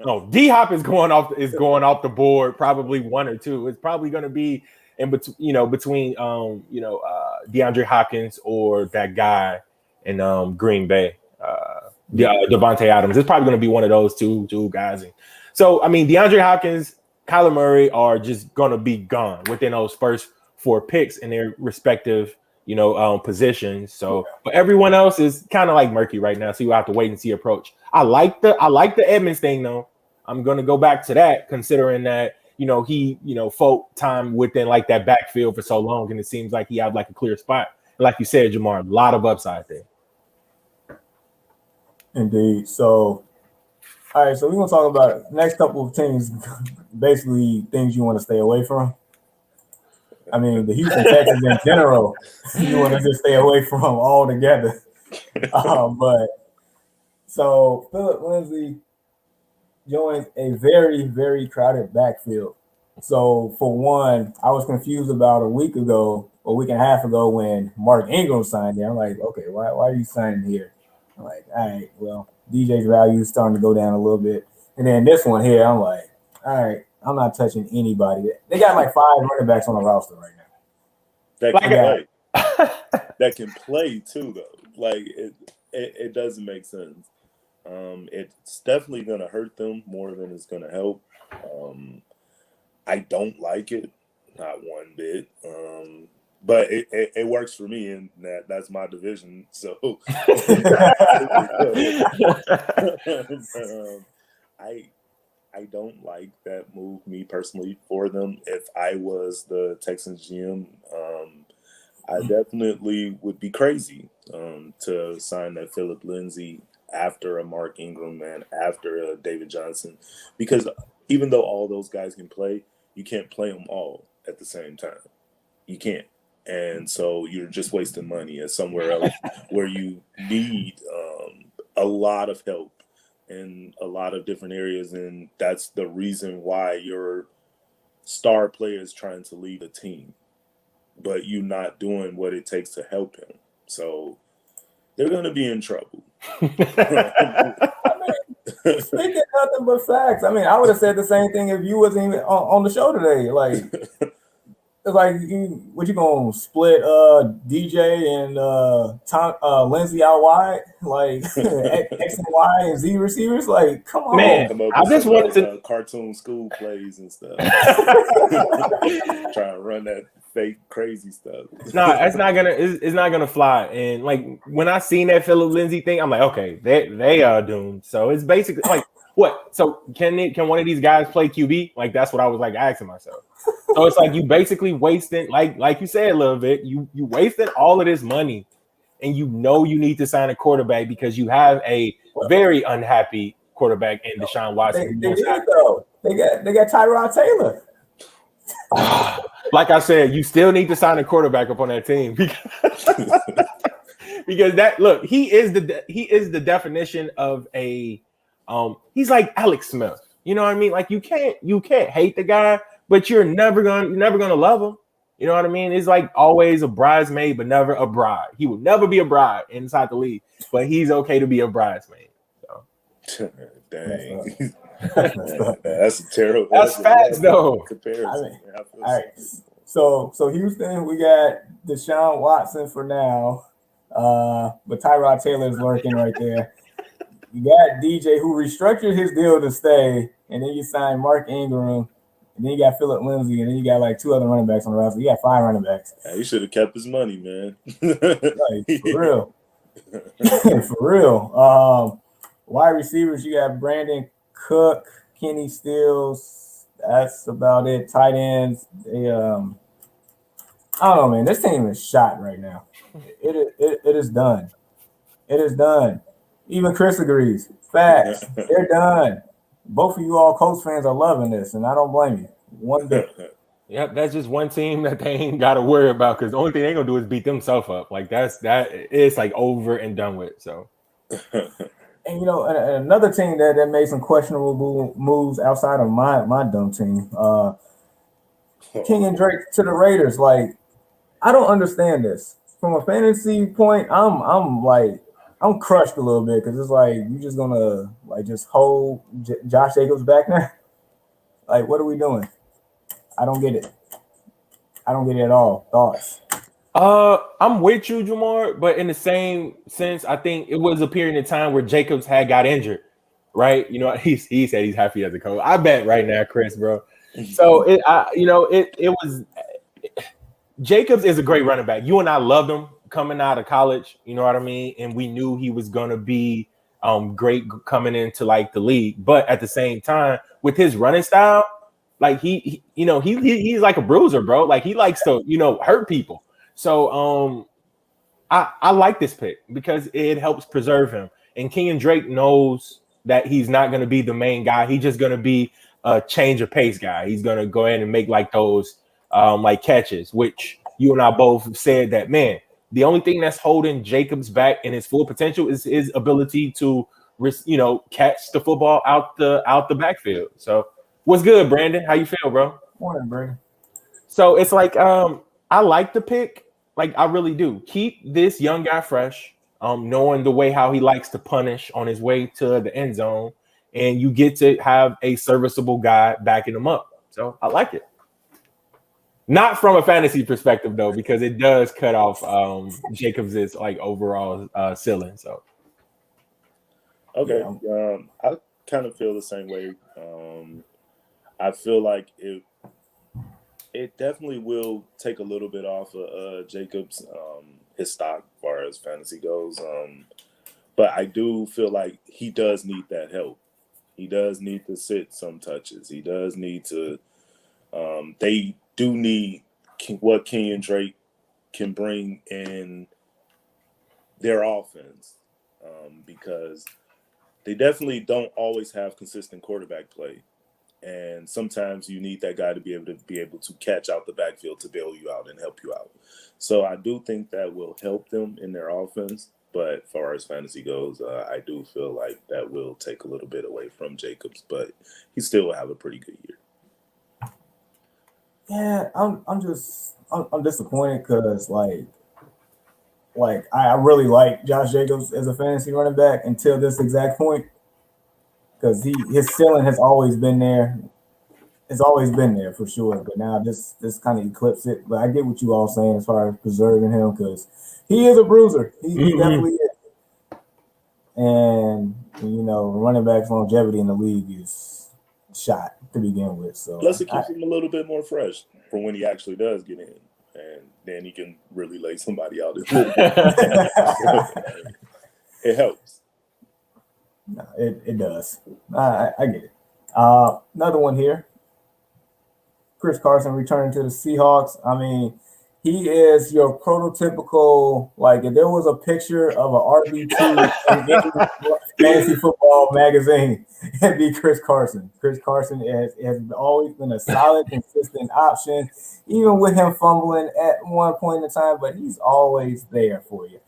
No. D Hop is going off the board, probably 1 or 2. It's probably going to be in between DeAndre Hopkins or that guy in Green Bay, Devontae Adams. It's probably going to be one of those two guys. And so I mean, DeAndre Hopkins, Kyler Murray are just going to be gone within those first 4 picks in their respective positions. So, but everyone else is kind of like murky right now. So you have to wait and see approach. I like the Edmonds thing though. I'm going to go back to that, considering that, he, folk time within like that backfield for so long. And it seems like he had like a clear spot. Like you said, Jamar, a lot of upside there. Indeed. So, all right. So we're going to talk about next couple of teams, basically things you want to stay away from. I mean, the Houston Texans in general, you want to just stay away from altogether. But so Philip Lindsay joins a very, very crowded backfield. So for one, I was confused about a week and a half ago when Mark Ingram signed there. I'm like, okay, why are you signing here? I'm like, all right, well, DJ's value is starting to go down a little bit. And then this one here, I'm like, all right, I'm not touching anybody. They got like 5 running backs on the roster right now. That can play too, though. Like it doesn't make sense. It's definitely going to hurt them more than it's going to help. I don't like it, not one bit. But it works for me, and that's my division. So I don't like that move, me personally, for them. If I was the Texans GM, I definitely would be crazy to sign that Philip Lindsay after a Mark Ingram and after a David Johnson, because even though all those guys can play, you can't play them all at the same time. You can't. And so you're just wasting money at somewhere else where you need a lot of help in a lot of different areas. And that's the reason why your star player is trying to leave the team, but you're not doing what it takes to help him. So they're going to be in trouble. Speaking nothing but facts. I mean, I would have said the same thing if you wasn't even on the show today. Like, it's like, what you gonna split DJ and Tom Lindsay out wide, like X and Y and Z receivers? Like, come on, man! I just wanted to cartoon school plays and stuff. Trying to run that fake crazy stuff. No, it's not gonna fly. And like when I seen that Philip Lindsay thing, I'm like, okay, they are doomed. So it's basically like, what? So can one of these guys play QB? Like that's what I was like asking myself. So it's like you basically wasting, like you said a little bit, you wasted all of this money, and you need to sign a quarterback because you have a very unhappy quarterback in Deshaun Watson. They did though. They got Tyrod Taylor. Like I said, you still need to sign a quarterback up on that team because that look, he is the definition of a he's like Alex Smith. You know what I mean? Like you can't hate the guy, but you're never gonna love him. You know what I mean? It's like always a bridesmaid, but never a bride. He would never be a bride inside the league, but he's okay to be a bridesmaid. So. Dang. That's a terrible. That's facts, though. Comparison. I mean, all right. So Houston, we got Deshaun Watson for now, but Tyrod Taylor's lurking right there. You got DJ who restructured his deal to stay, and then you signed Mark Ingram. And then you got Phillip Lindsay, and then you got like 2 other running backs on the roster. You got 5 running backs. Yeah, he should have kept his money, man. Like, for real. For real. Wide receivers, you got Brandon Cook, Kenny Stills. That's about it. Tight ends, they I don't know, man. This team is shot right now. It is done. It is done. Even Chris agrees. Facts. They're done. Both of you all Colts fans are loving this, and I don't blame you one bit. Yep, that's just one team that they ain't got to worry about because the only thing they're gonna do is beat themselves up. Like it's like over and done with. So, and you know, and another team that made some questionable moves outside of my dumb team, King and Drake to the Raiders. Like, I don't understand this from a fantasy point. I'm crushed a little bit because it's like you just gonna like just hold Josh Jacobs back now. Like, what are we doing? I don't get it. I don't get it at all. Thoughts? I'm with you, Jamar, but in the same sense, I think it was a period of time where Jacobs had got injured, right? You know, he said he's happy as a coach. I bet right now, Chris, bro. So it was Jacobs is a great running back. You and I loved him coming out of college, you know what I mean? And we knew he was gonna be great coming into like the league, but at the same time, with his running style, like he's like a bruiser, bro. Like he likes to, hurt people. So I like this pick because it helps preserve him. And Kenyon Drake knows that he's not gonna be the main guy. He's just gonna be a change of pace guy. He's gonna go ahead and make like those like catches, which you and I both said that, man. The only thing that's holding Jacobs back in his full potential is his ability to, catch the football out the backfield. So, what's good, Brandon? How you feel, bro? Morning, Brandon. So it's like I like the pick, like I really do. Keep this young guy fresh, knowing the way how he likes to punish on his way to the end zone, and you get to have a serviceable guy backing him up. So I like it. Not from a fantasy perspective though, because it does cut off Jacobs' like overall ceiling. So okay, I kind of feel the same way. I feel like it definitely will take a little bit off of Jacobs, his stock as far as fantasy goes. But I do feel like he does need that help. He does need to sit some touches. He does need to. They do need what Kenyon Drake can bring in their offense, because they definitely don't always have consistent quarterback play, and sometimes you need that guy to be able to catch out the backfield to bail you out and help you out. So I do think that will help them in their offense. But as far as fantasy goes, I do feel like that will take a little bit away from Jacobs, but he still will have a pretty good year. Yeah, I'm disappointed because like I really like Josh Jacobs as a fantasy running back until this exact point, because his ceiling has always been there. It's always been there for sure, but now this kind of eclipsed it. But I get what you all saying as far as preserving him, because he is a bruiser. He definitely is. And running back's longevity in the league is shot to begin with. So plus it keeps him a little bit more fresh for when he actually does get in, and then he can really lay somebody out. It helps. No, it does. I get it. Another one here. Chris Carson returning to the Seahawks. I mean, He is your prototypical, like if there was a picture of an RB2 in any fantasy football magazine, it'd be Chris Carson. Chris Carson has always been a solid, consistent option, even with him fumbling at one point in time, but he's always there for you.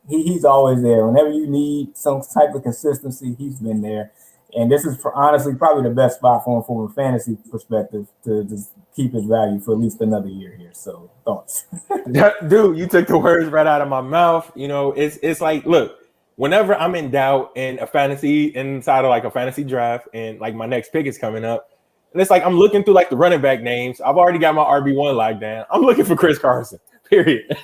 He's always there. Whenever you need some type of consistency, he's been there. And this is honestly probably the best spot for him from a fantasy perspective to just keep his value for at least another year here. So thoughts. Dude, you took the words right out of my mouth. You know, it's like, look, whenever I'm in doubt in a fantasy inside of like a fantasy draft and like my next pick is coming up, and it's like I'm looking through like the running back names. I've already got my RB1 locked down. I'm looking for Chris Carson. Period.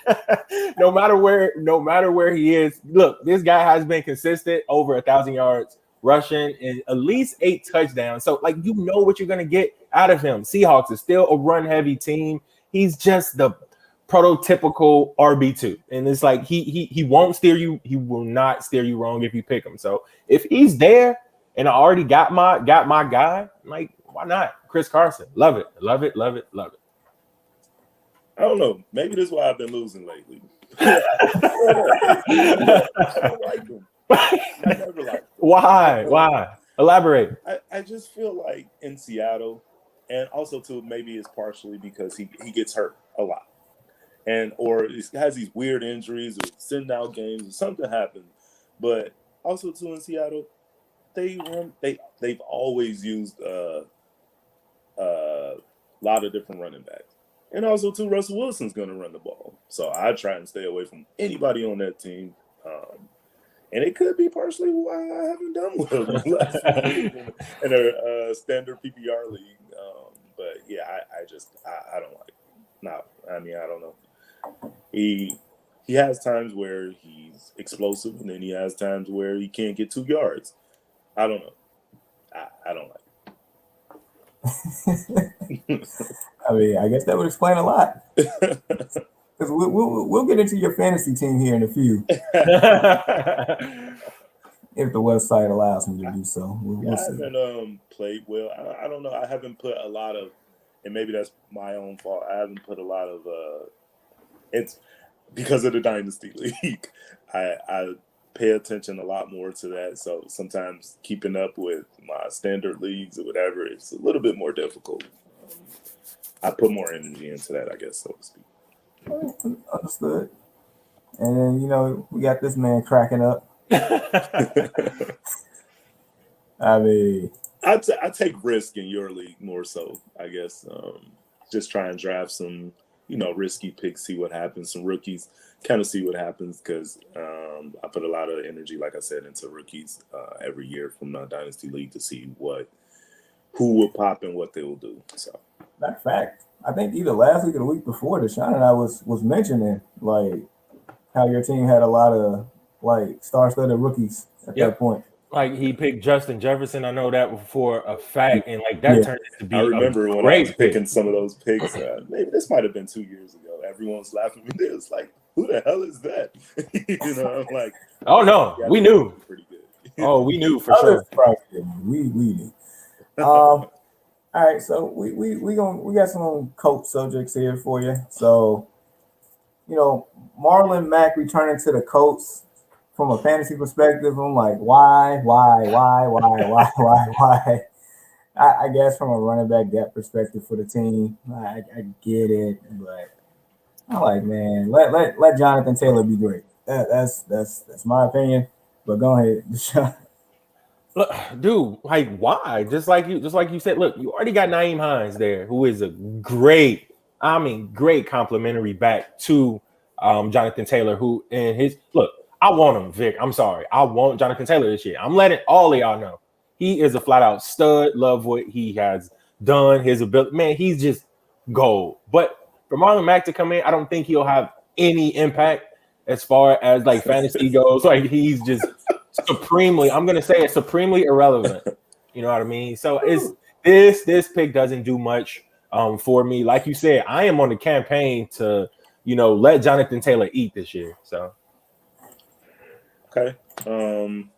no matter where he is, look, this guy has been consistent over 1,000 yards rushing and at least 8 touchdowns. So, like, you know what you're gonna get out of him. Seahawks is still a run-heavy team. He's just the prototypical RB2, and it's like he won't steer you. He will not steer you wrong if you pick him. So, if he's there, and I already got my guy, like, why not? Chris Carson, love it. I don't know. Maybe this is why I've been losing lately. I don't like him. I never liked him. Why? Elaborate. I just feel like in Seattle, and also too, maybe it's partially because he gets hurt a lot, and or he has these weird injuries or sitting out games or something happens. But also too in Seattle, they've always used a lot of different running backs. And also, too, Russell Wilson's going to run the ball. So I try and stay away from anybody on that team. And it could be partially why I haven't done well in a standard PPR league. But, yeah, I don't like him. No, I mean, I don't know. He has times where he's explosive, and then he has times where he can't get 2 yards. I don't know. I don't like him. I mean, I guess that would explain a lot. Because we'll get into your fantasy team here in a few, if the website allows me to do so. We'll see. I haven't played well. I don't know. I haven't put a lot of, and maybe that's my own fault. I haven't put a lot of. It's because of the Dynasty League. I pay attention a lot more to that. So sometimes keeping up with my standard leagues or whatever, it's a little bit more difficult. I put more energy into that, I guess, so to speak. Understood. And then, you know, we got this man cracking up. I mean, I take risk in your league more so, I guess. Just try and draft some, risky picks, see what happens, some rookies, kind of see what happens, because I put a lot of energy, like I said, into rookies every year from the Dynasty League to see who will pop and what they will do. So, matter of fact, I think either last week or the week before, Deshaun and I was mentioning like how your team had a lot of like star-studded rookies at that point. Like he picked Justin Jefferson. I know that for a fact, and like that turned into be. I remember when I was picking some of those picks. Maybe this might have been 2 years ago. Everyone was laughing at me. It was like, "Who the hell is that?" I'm like, "Oh no, we knew." Pretty good. Oh, we knew for sure. We knew. All right, so we got some coach subjects here for you. So, Marlon Mack returning to the Colts. From a fantasy perspective, I'm like, why? I guess from a running back depth perspective for the team, I get it, but I'm like, man, let Jonathan Taylor be great. That's my opinion. But go ahead, Deshaun. Look, dude, like why? Just like you said, look, you already got Nyheim Hines there, who is a great complimentary back to Jonathan Taylor, who in his look. I want him, Vic. I'm sorry. I want Jonathan Taylor this year. I'm letting all of y'all know. He is a flat-out stud. Love what he has done. His ability. Man, he's just gold. But for Marlon Mack to come in, I don't think he'll have any impact as far as, like, fantasy goes. Like, he's just supremely irrelevant. You know what I mean? So it's this pick doesn't do much for me. Like you said, I am on the campaign to, let Jonathan Taylor eat this year. So. Okay. I'm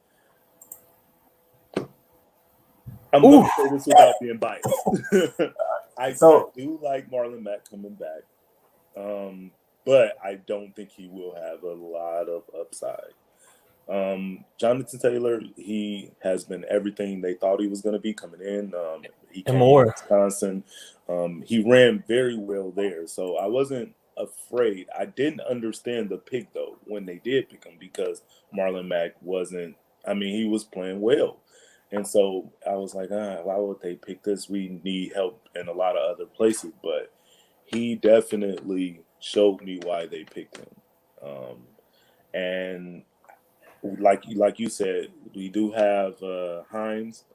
going to say this without being biased. I do like Marlon Mack coming back. But I don't think he will have a lot of upside. Jonathan Taylor, he has been everything they thought he was going to be coming in. He came more. to Wisconsin. He ran very well there, so I wasn't afraid. I didn't understand the pick though when they did pick him because Marlon Mack wasn't. I mean, he was playing well, and so I was like, why would they pick this? We need help in a lot of other places, but he definitely showed me why they picked him, and. Like you said, we do have Hines.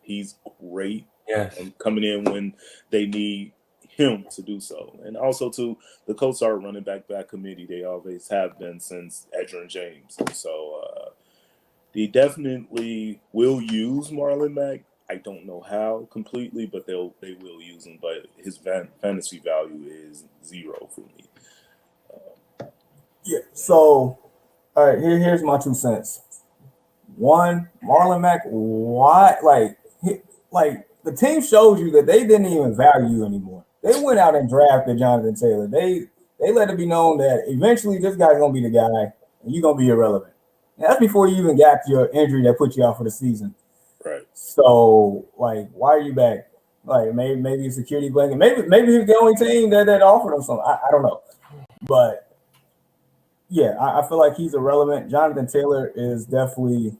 He's great. Yes. And coming in when they need him to do so. And also, too, the Colts are a running back committee. They always have been since Edgerrin James. And so they definitely will use Marlon Mack. I don't know how completely, but they will use him. But his fantasy value is 0 for me. Yeah. So. All right, here's my 2 cents. One, Marlon Mack, why? Like the team shows you that they didn't even value you anymore. They went out and drafted Jonathan Taylor. They let it be known that eventually this guy's gonna be the guy, and you're gonna be irrelevant. And that's before you even got your injury that put you out for the season. Right. So, like, why are you back? Like, maybe a security blanket. Maybe he's the only team that offered him something. I don't know, but. Yeah, I feel like he's irrelevant. Jonathan Taylor is definitely,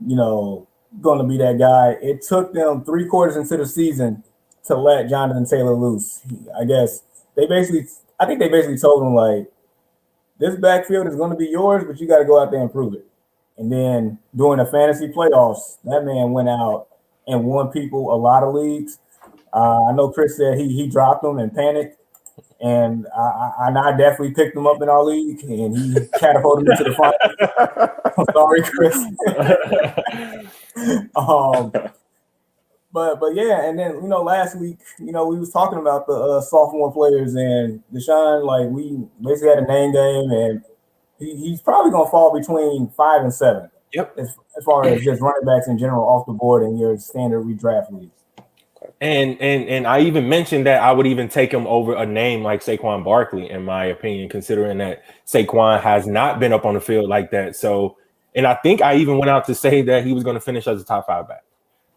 going to be that guy. It took them 3 quarters into the season to let Jonathan Taylor loose. I think they basically told him, like, this backfield is going to be yours, but you got to go out there and prove it. And then during the fantasy playoffs, that man went out and won people a lot of leagues. I know Chris said he dropped them and panicked. And I definitely picked him up in our league, and he catapulted me to the final. I'm sorry, Chris. But yeah, and then last week, we was talking about the sophomore players, and Deshaun, like, we basically had a name game, and he's probably gonna fall between 5 and 7. Yep. As far as just running backs in general off the board in your standard redraft leagues. And I even mentioned that I would even take him over a name like Saquon Barkley, in my opinion, considering that Saquon has not been up on the field like that. So, and I think I even went out to say that he was going to finish as a top 5 back.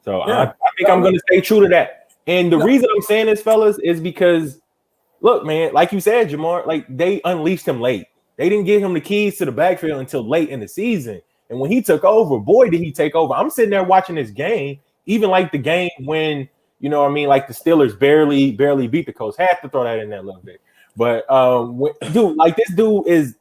So yeah. I think I'm going to stay true to that. And the reason I'm saying this, fellas, is because, look, man, like you said, Jamar, like, they unleashed him late. They didn't give him the keys to the backfield until late in the season. And when he took over, boy, did he take over. I'm sitting there watching this game, even like the game when, like the Steelers barely beat the Colts. Had to throw that in there a little bit. But dude, like, this dude is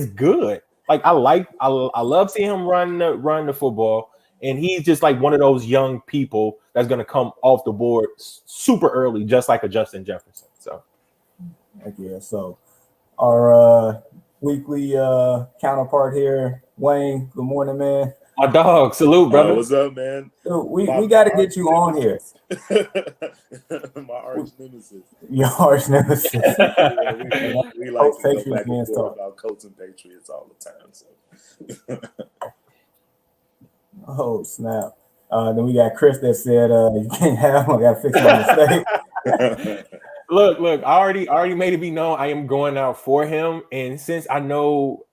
good. Like, I love seeing him run the football, and he's just like one of those young people that's gonna come off the board super early, just like a Justin Jefferson. So, yeah. So, our weekly counterpart here, Wayne. Good morning, man. My dog, salute, brother. What's up, man? Dude, we got to get you on here. My arch nemesis. Your arch nemesis. we like to go back and forth about Colts and Patriots all the time. So. Oh, snap. Then we got Chris that said you can't have him. I got to fix my mistake. Look, I already made it be known I am going out for him. And since I know,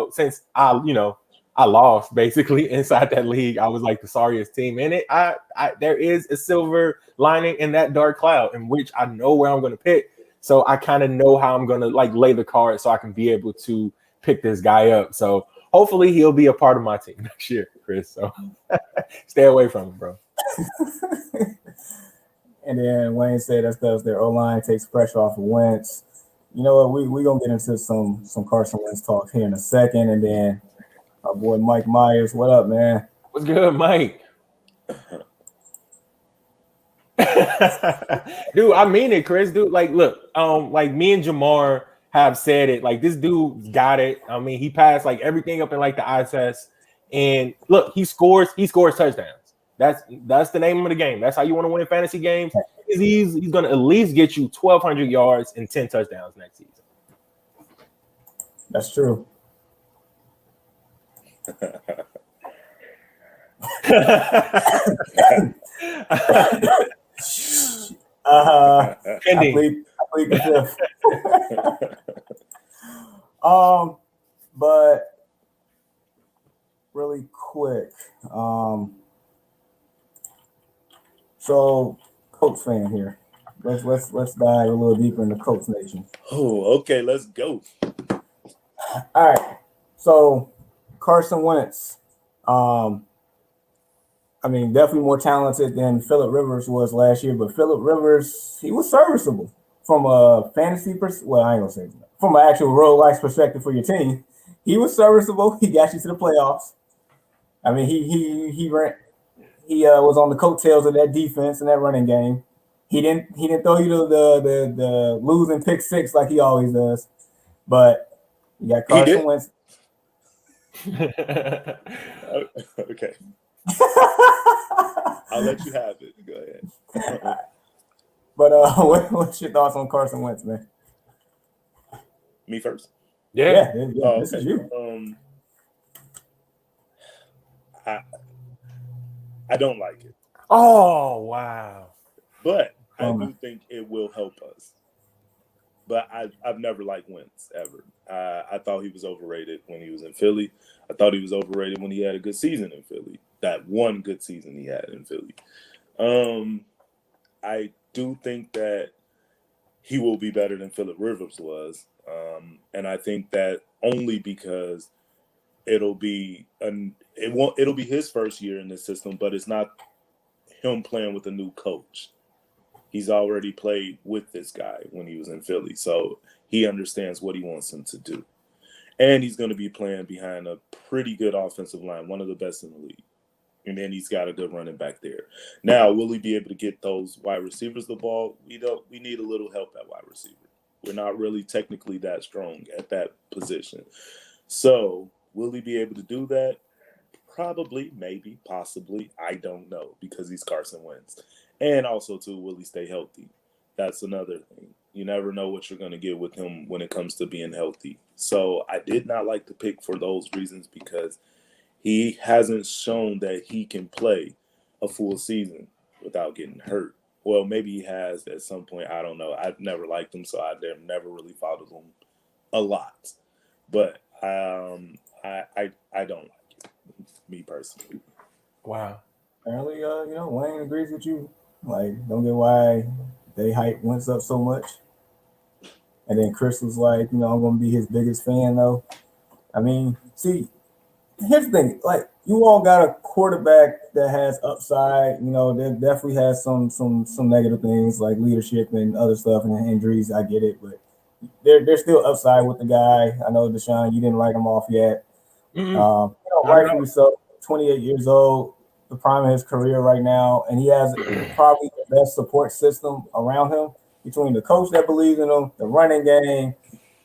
since I lost basically inside that league, I was like the sorriest team in it. There is a silver lining in that dark cloud in which I know where I'm going to pick. So I kind of know how I'm going to like lay the card so I can be able to pick this guy up. So hopefully he'll be a part of my team next year, Chris. So stay away from him, bro. And then Wayne said that's because their O-line takes pressure off of Wentz. You know what? We're going to get into some Carson Wentz talk here in a second. And then our boy Mike Myers, what up, man? What's good, Mike? Dude, I mean it, Chris. Dude, like, look, like me and Jamar have said it. Like, this dude got it. I mean, he passed like everything up in like the eye test, and look, he scores touchdowns. That's the name of the game. That's how you want to win fantasy games. He's going to at least get you 1,200 yards and 10 touchdowns next season. That's true. Pending. plead the fifth. But really quick, so Colts fan here. Let's dive a little deeper into Colts Nation. Oh, okay, let's go. All right, so Carson Wentz. I mean, definitely more talented than Phillip Rivers was last year, but Phillip Rivers, he was serviceable from a fantasy well, I ain't gonna say from an actual real life perspective for your team. He was serviceable. He got you to the playoffs. I mean, he was on the coattails of that defense and that running game. He didn't throw you the losing pick six like he always does, but you got Carson Wentz. Okay. I'll let you have it. Go ahead. But what's your thoughts on Carson Wentz, man? Me first? Yeah. Oh, this okay. is you. I don't like it. Oh, wow. But I do think it will help us. But I've never liked Wentz ever. I thought he was overrated when he was in Philly. I thought he was overrated when he had a good season in Philly. That one good season he had in Philly. I do think that he will be better than Phillip Rivers was. And I think that only because it'll be his first year in the system, but it's not him playing with a new coach. He's already played with this guy when he was in Philly, so he understands what he wants him to do. And he's going to be playing behind a pretty good offensive line, one of the best in the league. And then he's got a good running back there. Now, will he be able to get those wide receivers the ball? We need a little help at wide receiver. We're not really technically that strong at that position. So, will he be able to do that? Probably, maybe, possibly. I don't know because he's Carson Wentz. And also, too, will he stay healthy? That's another thing. You never know what you're going to get with him when it comes to being healthy. So I did not like the pick for those reasons because he hasn't shown that he can play a full season without getting hurt. Well, maybe he has at some point. I don't know. I've never liked him, so I've never really followed him a lot. But I don't like it, me personally. Wow. Apparently, Wayne agrees with you. Like, don't get why they hype Wentz up so much. And then Chris was like, I'm going to be his biggest fan, though. I mean, see, here's the thing. Like, you all got a quarterback that has upside. There definitely has some negative things like leadership and other stuff and injuries. I get it, but there's still upside with the guy. I know, Deshaun, you didn't write him off yet. Rightfully so. 28 years old, the prime of his career right now, and he has probably the best support system around him between the coach that believes in him, the running game,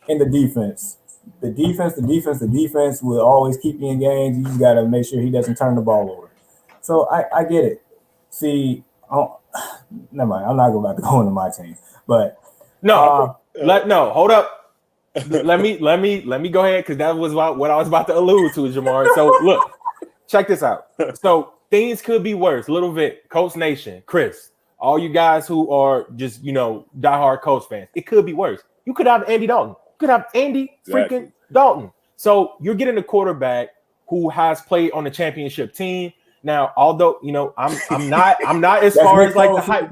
and the defense. The defense will always keep you in games. You just got to make sure he doesn't turn the ball over. So I get it. See, never mind. I'm not about to go into my team, but hold up. let me go ahead because that was what I was about to allude to, Jamar. So look, check this out. So things could be worse. Little Vic, Colts Nation, Chris, all you guys who are just diehard Colts fans. It could be worse. You could have Andy Dalton. You could have Andy freaking Dalton. So you're getting a quarterback who has played on the championship team. Now, although I'm not as far as like the hype.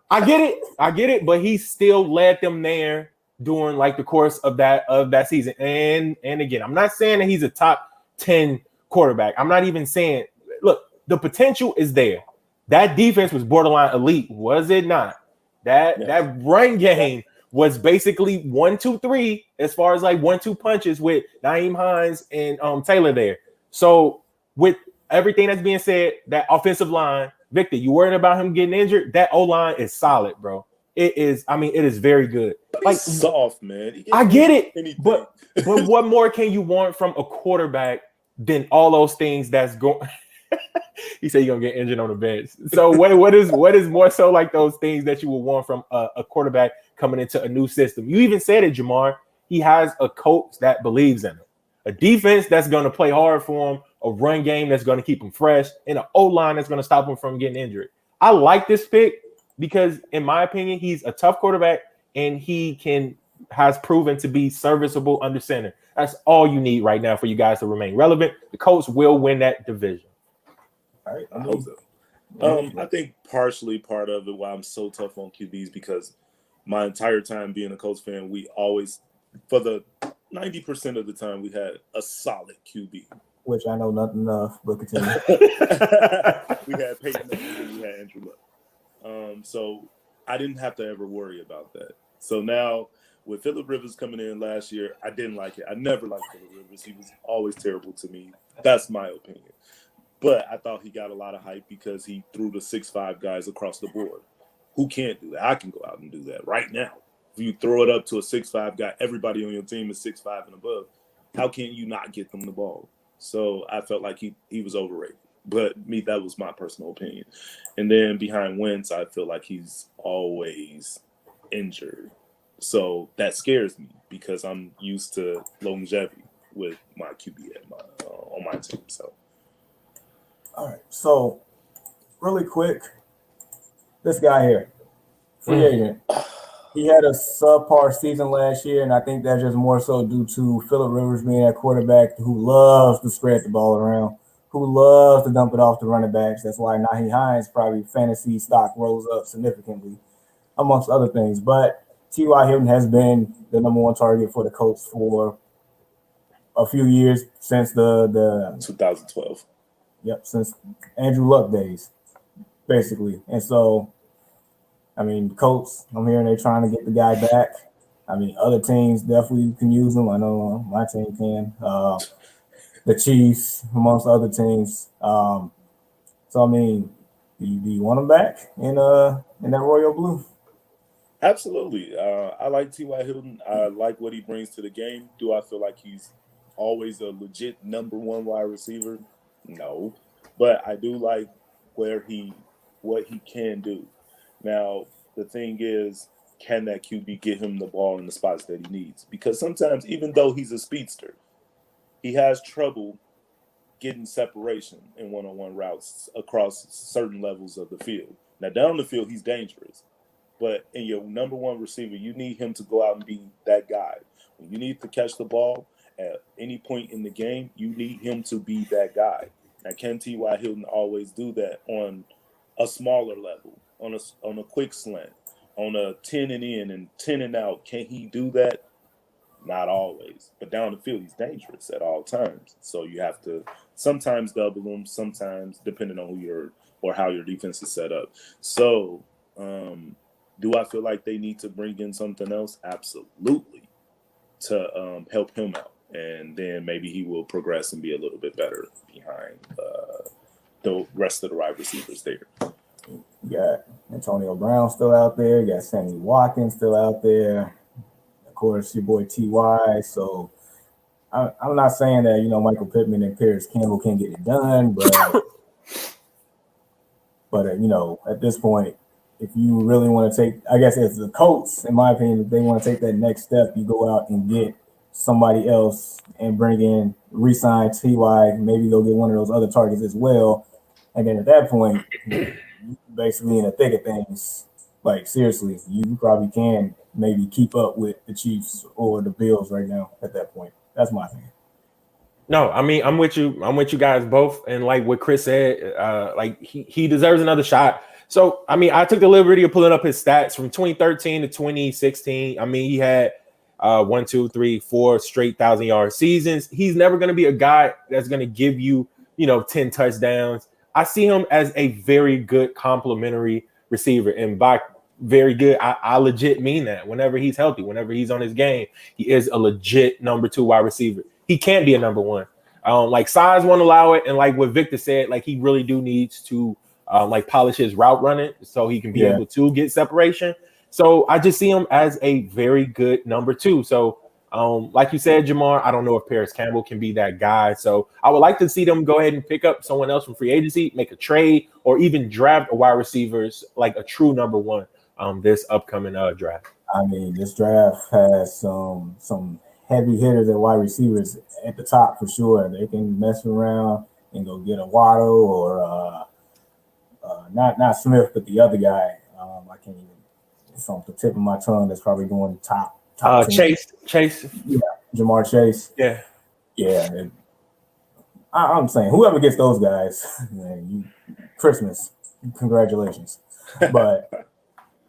I get it, but he still led them there during like the course of that season. And again, I'm not saying that he's a top 10 quarterback. I'm not even saying, look, the potential is there. That defense was borderline elite, was it not? That run game was basically 1-2-3 as far as like 1-2 punches with Nyheim Hines and Taylor there. So with everything that's being said, that offensive line, Victor, you worried about him getting injured? That O-line is solid, bro. It is very good. Like soft, man. I get it, but what more can you want from a quarterback than all those things that's going? He said you're gonna get injured on the bench. So what is more so like those things that you would want from a quarterback coming into a new system? You even said it, Jamar. He has a coach that believes in him, a defense that's gonna play hard for him, a run game that's gonna keep him fresh, and an O-line that's gonna stop him from getting injured. I like this pick because, in my opinion, he's a tough quarterback. and he has proven to be serviceable under center. That's all you need right now for you guys to remain relevant. The Colts will win that division. All right, I hope so. I think partially part of it why I'm so tough on QBs because my entire time being a Colts fan, we always, for the 90% of the time, we had a solid QB. Which I know nothing of, but continue. We had Peyton Manning and we had Andrew Luck. So I didn't have to ever worry about that. So now with Phillip Rivers coming in last year, I didn't like it. I never liked Phillip Rivers. He was always terrible to me. That's my opinion. But I thought he got a lot of hype because he threw the 6'5" guys across the board. Who can't do that? I can go out and do that right now. If you throw it up to a 6'5" guy, everybody on your team is 6'5" and above. How can you not get them the ball? So I felt like he was overrated. But that was my personal opinion. And then behind Wentz, I feel like he's always injured. So that scares me because I'm used to longevity with my QB on my team. So. All right. So really quick, this guy here, free agent. He had a subpar season last year, and I think that's just more so due to Phillip Rivers being a quarterback who loves to spread the ball around, who loves to dump it off the running backs. That's why Nyheim Hines probably fantasy stock rose up significantly, amongst other things. But T.Y. Hilton has been the number one target for the Colts for a few years since the 2012. Yep, since Andrew Luck days, basically. And so, I mean, the Colts, I'm hearing they're trying to get the guy back. I mean, other teams definitely can use him. I know my team can. The Chiefs, amongst other teams. So, I mean, do you want him back in that royal blue? Absolutely. I like T.Y. Hilton. I like what he brings to the game. Do I feel like he's always a legit number one wide receiver? No. But I do like what he can do. Now, the thing is, can that QB get him the ball in the spots that he needs? Because sometimes, even though he's a speedster, he has trouble getting separation in one-on-one routes across certain levels of the field. Now, down the field, he's dangerous. But in your number one receiver, you need him to go out and be that guy. When you need to catch the ball at any point in the game, you need him to be that guy. Now, can T.Y. Hilton always do that on a smaller level, on a quick slant, on a 10 and in and 10 and out? Can he do that? Not always. But down the field, he's dangerous at all times. So you have to sometimes double him, sometimes depending on who how your defense is set up. So do I feel like they need to bring in something else? Absolutely, to help him out. And then maybe he will progress and be a little bit better behind the rest of the wide receivers there. You got Antonio Brown still out there. You got Sammy Watkins still out there. Of course, your boy T.Y. So I'm not saying that, Michael Pittman and Paris Campbell can't get it done, but at this point, if you really want to take, I guess as the Colts, in my opinion, if they want to take that next step, you go out and get somebody else and bring in, re-sign T.Y., maybe go get one of those other targets as well. And then at that point, basically in the thick of things, like seriously, you probably can maybe keep up with the Chiefs or the Bills right now at that point. That's my thing. No, I mean, I'm with you guys both. And like what Chris said, like he deserves another shot. So, I mean, I took the liberty of pulling up his stats from 2013 to 2016. I mean, he had 1, 2, 3, 4 straight 1,000-yard seasons. He's never going to be a guy that's going to give you, 10 touchdowns. I see him as a very good complementary receiver. And by very good, I legit mean that. Whenever he's healthy, whenever he's on his game, he is a legit number 2 wide receiver. He can't be a number 1. Like size won't allow it. And like what Victor said, like he really do needs to polish his route running so he can be able to get separation. So I just see him as a very good number 2. So like you said, Jamar, I don't know if Paris Campbell can be that guy. So I would like to see them go ahead and pick up someone else from free agency, make a trade, or even draft a wide receivers like a true number 1 this upcoming draft. I mean, this draft has some heavy hitters at wide receivers at the top for sure. They can mess around and go get a Waddle or not Smith, but the other guy. I can't even. it's on the tip of my tongue. That's probably going top. Chase. Yeah, Jamar Chase. Yeah. Yeah. I'm saying whoever gets those guys, man, Christmas, congratulations. But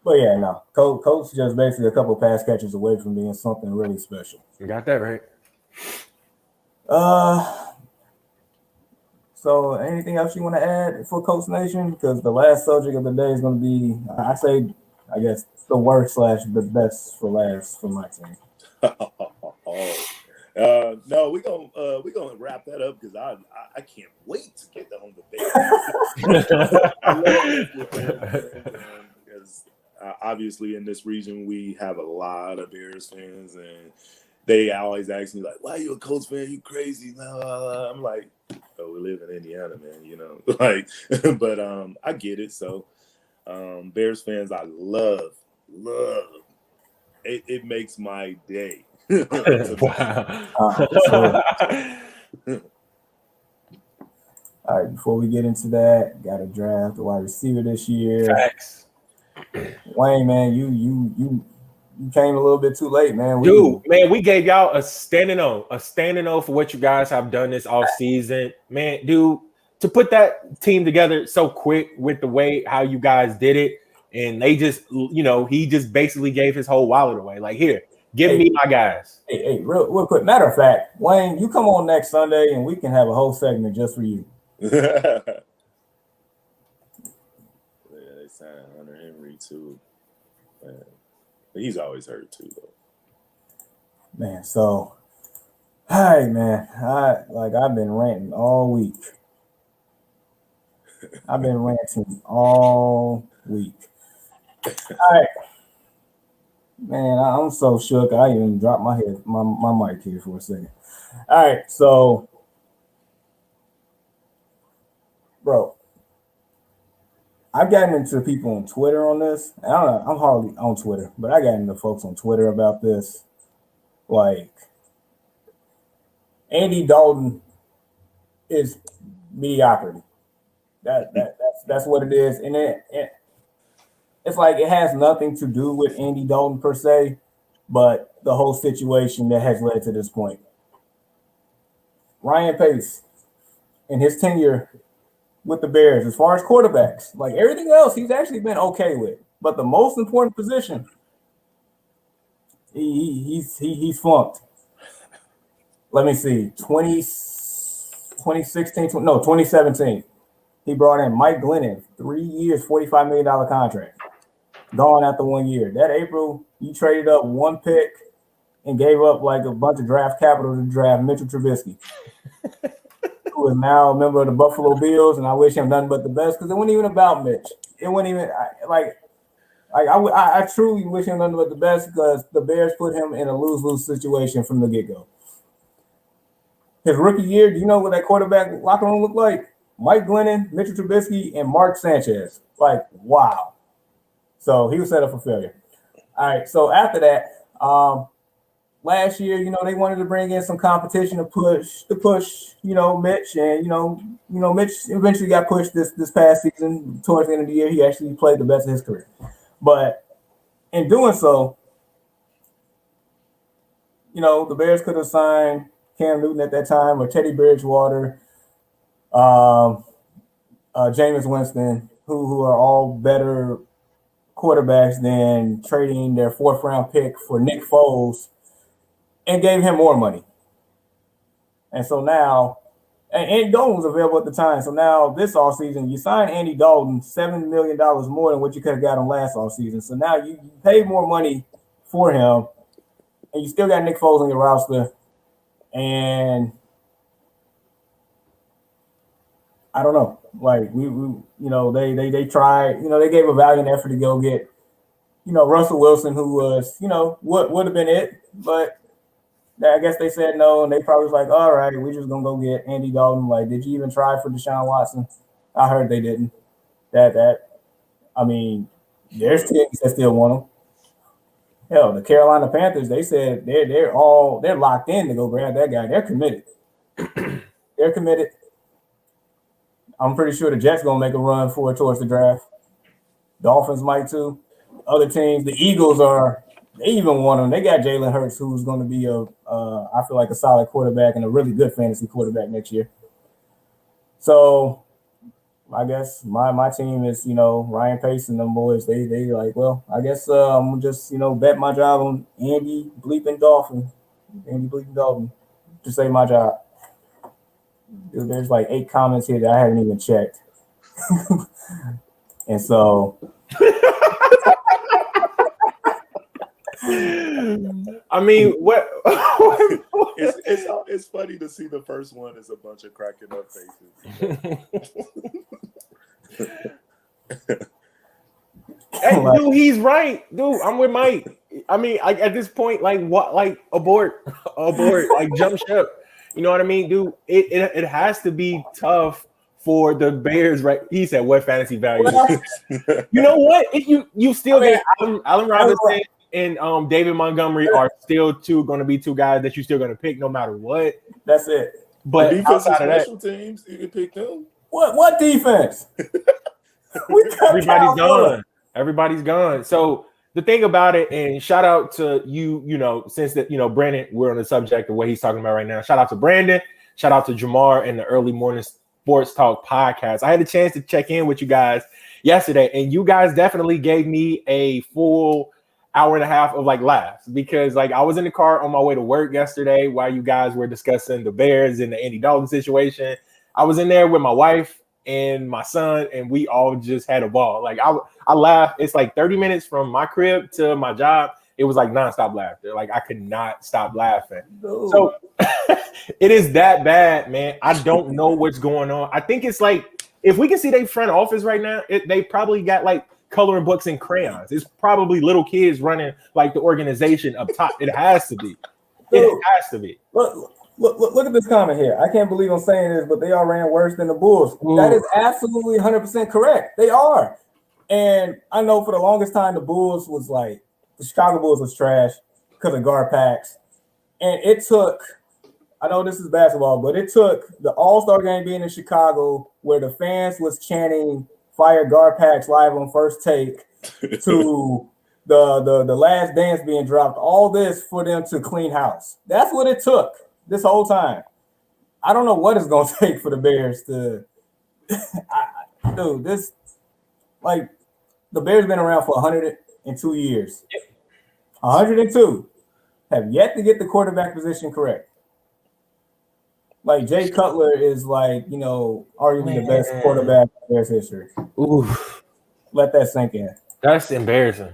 yeah, no, Coach just basically a couple pass catches away from being something really special. You got that right. So anything else you want to add for Coach Nation? Because the last subject of the day is going to be, I guess, the worst / the best for last for my team. No, we're gonna wrap that up because I can't wait to get on the Bears. Because obviously in this region we have a lot of Bears fans, and they always ask me like, "Why are you a Colts fan? You crazy?" I'm like, "Oh, we live in Indiana, man. You know, like." But I get it. So Bears fans, I love. It makes my day. Wow. All right, before we get into that, got to draft a wide receiver this year. Facts. Wayne, man, you came a little bit too late, man. We gave y'all a standing O for what you guys have done this off season, man. Dude, to put that team together so quick with the way how you guys did it, and they just, he just basically gave his whole wallet away. Like, here, give me my guys. Hey, real quick. Matter of fact, Wayne, you come on next Sunday and we can have a whole segment just for you. Yeah, they signed Hunter Henry too. Man. But he's always hurt too, though. Man, so, hi, man. I've been ranting all week. I've been ranting all week. All right. Man, I'm so shook. I even dropped my mic here for a second. All right, so, bro, I've gotten into people on Twitter on this. I don't know, I'm hardly on Twitter, but I got into folks on Twitter about this. Like, Andy Dalton is mediocrity. That's what it is, and it's like it has nothing to do with Andy Dalton per se, but the whole situation that has led to this point. Ryan Pace, in his tenure with the Bears, as far as quarterbacks, like everything else, he's actually been okay with. But the most important position, he's flunked. Let me see, 2017. He brought in Mike Glennon, 3 years, $45 million contract. Gone after 1 year. That April, you traded up one pick and gave up like a bunch of draft capital to draft Mitchell Trubisky, who is now a member of the Buffalo Bills, and I wish him nothing but the best because it wasn't even about Mitch. It wasn't even I truly wish him nothing but the best because the Bears put him in a lose-lose situation from the get-go. His rookie year, do you know what that quarterback locker room looked like? Mike Glennon, Mitchell Trubisky, and Mark Sanchez. Like, wow. So he was set up for failure. All right. So after that, last year, they wanted to bring in some competition to push, Mitch, and Mitch eventually got pushed this past season. Towards the end of the year, he actually played the best of his career. But in doing so, the Bears could have signed Cam Newton at that time or Teddy Bridgewater, Jameis Winston, who are all better quarterbacks than trading their 4th round pick for Nick Foles and gave him more money. And so now, and Andy Dalton was available at the time. So now this offseason, you sign Andy Dalton $7 million more than what you could have got him last offseason. So now you paid more money for him and you still got Nick Foles on your roster. And I don't know. Like they tried, they gave a valiant effort to go get, Russell Wilson, who was, would have been it, but I guess they said no, and they probably was like, all right, we're just gonna go get Andy Dalton. Like, did you even try for Deshaun Watson? I heard they didn't. There's teams that still want him. Hell, the Carolina Panthers, they said they're locked in to go grab that guy. They're committed. They're committed. I'm pretty sure the Jets gonna make a run for it towards the draft. Dolphins might too. other teams, the Eagles they even want him. They got Jalen Hurts, who's going to be I feel like a solid quarterback and a really good fantasy quarterback next year. So I guess my team is, Ryan Pace and them boys. They like, well, I guess I'm gonna just, bet my job on Andy Bleeping Dolphin to save my job. Dude, there's like 8 comments here that I haven't even checked. And so I mean, what? It's funny to see the first one is a bunch of cracking up faces. Hey, dude, he's right, dude. I'm with Mike. I mean, at this point, like what? Like abort, like jump ship. You know what I mean, dude? It has to be tough for the Bears, right? He said, "What fantasy value?" You know what? If you still get Allen Robinson and David Montgomery are still going to be 2 guys that you're still going to pick no matter what. That's it. But defense outside of special teams, you can pick them. What defense? Everybody's gone. Everybody's gone. So the thing about it, and shout out to you, since that, Brandon, we're on the subject of what he's talking about right now. Shout out to Brandon. Shout out to Jamar and the Early Morning Sports Talk podcast. I had a chance to check in with you guys yesterday, and you guys definitely gave me a full hour and a half of like laughs, because like I was in the car on my way to work yesterday while you guys were discussing the Bears and the Andy Dalton situation. I was in there with my wife and my son, and we all just had a ball. Like I laughed. It's like 30 minutes from my crib to my job. It was like nonstop laughter. Like I could not stop laughing. No. So it is that bad, man. I don't know what's going on. I think it's like, if we can see their front office right now, they probably got like coloring books and crayons. It's probably little kids running like the organization up top. It has to be. It has to be. Look at this comment here. I can't believe I'm saying this, but they all ran worse than the Bulls. Ooh. That is absolutely 100% correct. They are. And I know for the longest time, the Chicago Bulls was trash because of GarPax. And it took, I know this is basketball, but it took the All-Star game being in Chicago where the fans was chanting "Fire GarPax" live on First Take to the Last Dance being dropped. All this for them to clean house. That's what it took this whole time. I don't know what it's going to take for the Bears to this. Like, the Bears been around for 102 years. 102 have yet to get the quarterback position correct. Like, Jay Cutler is like, arguably the best quarterback in Bears history. Ooh. Let that sink in. That's embarrassing.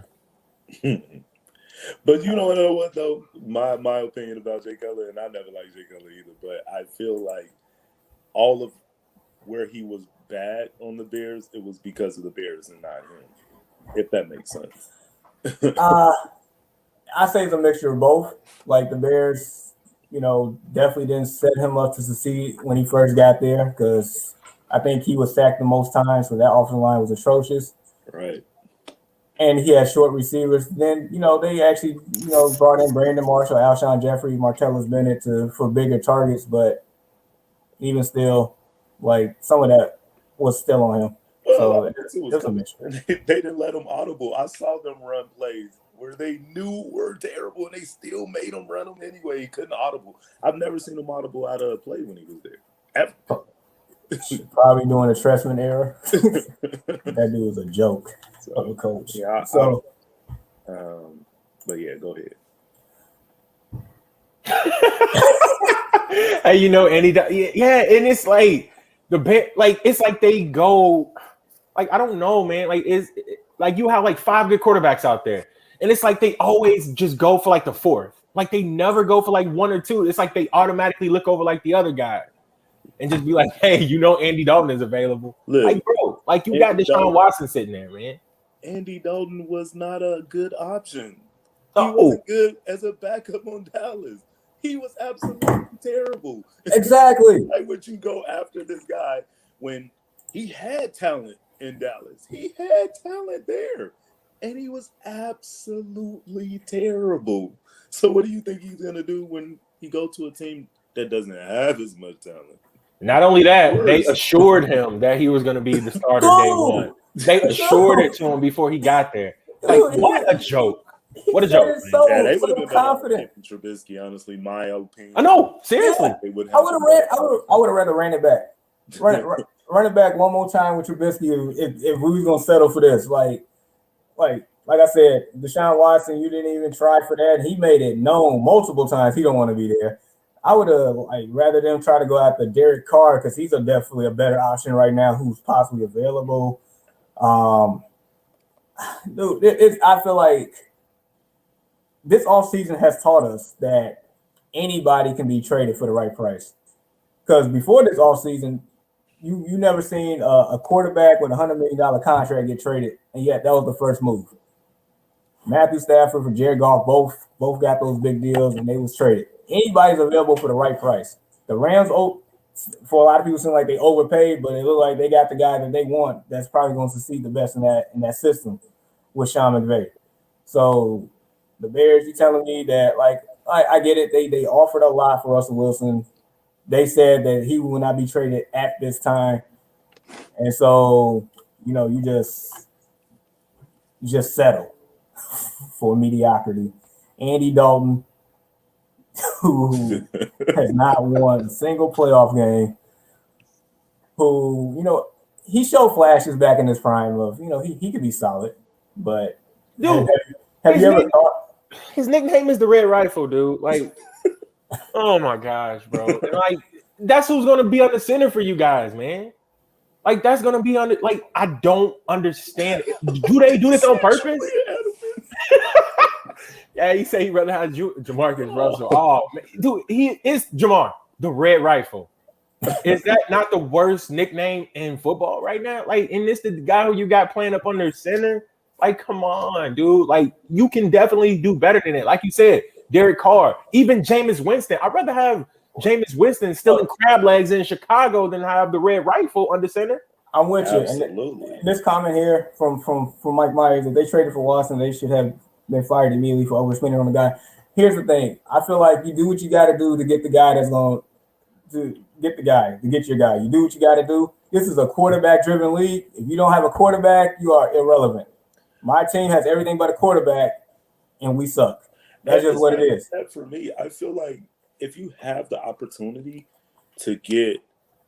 But you know what though? My opinion about Jay Cutler, and I never liked Jay Cutler either, but I feel like all of where he was bad on the Bears, it was because of the Bears and not him. If that makes sense. I say it's a mixture of both. Like, the Bears, definitely didn't set him up to succeed when he first got there, because I think he was sacked the most times, so that offensive line was atrocious. Right. And he had short receivers. Then, they actually, brought in Brandon Marshall, Alshon Jeffrey, Martellus Bennett for bigger targets. But even still, like, some of that was still on him. So it was a mixture. They didn't let him audible. I saw them run plays where they knew were terrible, and they still made him run them anyway. He couldn't audible. I've never seen him audible out of a play when he was there. Ever. Probably doing the Trestman era. That dude was a joke of a coach. Yeah. But yeah, go ahead. Hey, Andy, yeah, and it's like it's like they go, like, I don't know, man. Like, it's like you have like 5 good quarterbacks out there, and it's like they always just go for like the 4th. Like, they never go for like 1 or 2. It's like they automatically look over like the other guy and just be like, hey, Andy Dalton is available. Look, like, bro, like, you got Deshaun Watson sitting there, man. Andy Dalton was not a good option. He wasn't good as a backup on Dallas. He was absolutely terrible. Exactly. Why would you go after this guy when he had talent in Dallas? He had talent there, and he was absolutely terrible. So what do you think he's going to do when he go to a team that doesn't have as much talent? Not only that, they assured him that he was going to be the starter day one. They assured it to him before he got there. Like, Dude, what a joke. What a he said joke, it man. so, Yeah, they would so have been better off confident. taking Trubisky, honestly, my opinion. I know, seriously. They would I would have rather ran it back. Run it back one more time with Trubisky if we was gonna settle for this. Like I said, Deshaun Watson, you didn't even try for that. He made it known multiple times he don't want to be there. I would have rather them try to go after Derek Carr because he's definitely a better option right now who's possibly available. Dude, I feel like this offseason has taught us that anybody can be traded for the right price. Because before this offseason, you never seen a quarterback with $100 million contract get traded, and yet that was the first move. Matthew Stafford for Jared Goff both got those big deals, and they was traded. Anybody's available for the right price. The Rams, for a lot of people, seem like they overpaid, but it looked like they got the guy that they want. That's probably going to succeed the best in that system with Sean McVay. So the Bears, you telling me that I get it. They offered a lot for Russell Wilson. They said that he will not be traded at this time, and so you just settle for mediocrity. Andy Dalton, who has not won a single playoff game, who he showed flashes back in his prime of he could be solid, but Dude, have you ever thought his nickname is the Red Rifle, dude? Like, oh my gosh, bro! And like, that's who's gonna be on the center for you guys, man. Like, that's gonna be on the. Like, I don't understand. Do they do this on purpose? Yeah, he said he'd rather have Jamarcus Russell. Oh, man. Dude, he is Jamar, the Red Rifle. Is that not the worst nickname in football right now? Like, and this the guy who you got playing up under center? Like, come on, dude. Like, you can definitely do better than it. Like you said, Derek Carr, even Jameis Winston. I'd rather have Jameis Winston still in crab legs in Chicago than have the Red Rifle under center. I'm with you. Absolutely. And this comment here from Mike Myers, if they traded for Watson, they should have been fired immediately for overspending on the guy. Here's the thing. I feel like you do what you got to do to get the guy that's going to get your guy. You do what you got to do. This is a quarterback-driven league. If you don't have a quarterback, you are irrelevant. My team has everything but a quarterback, and we suck. That's just what it is. For me, I feel like if you have the opportunity to get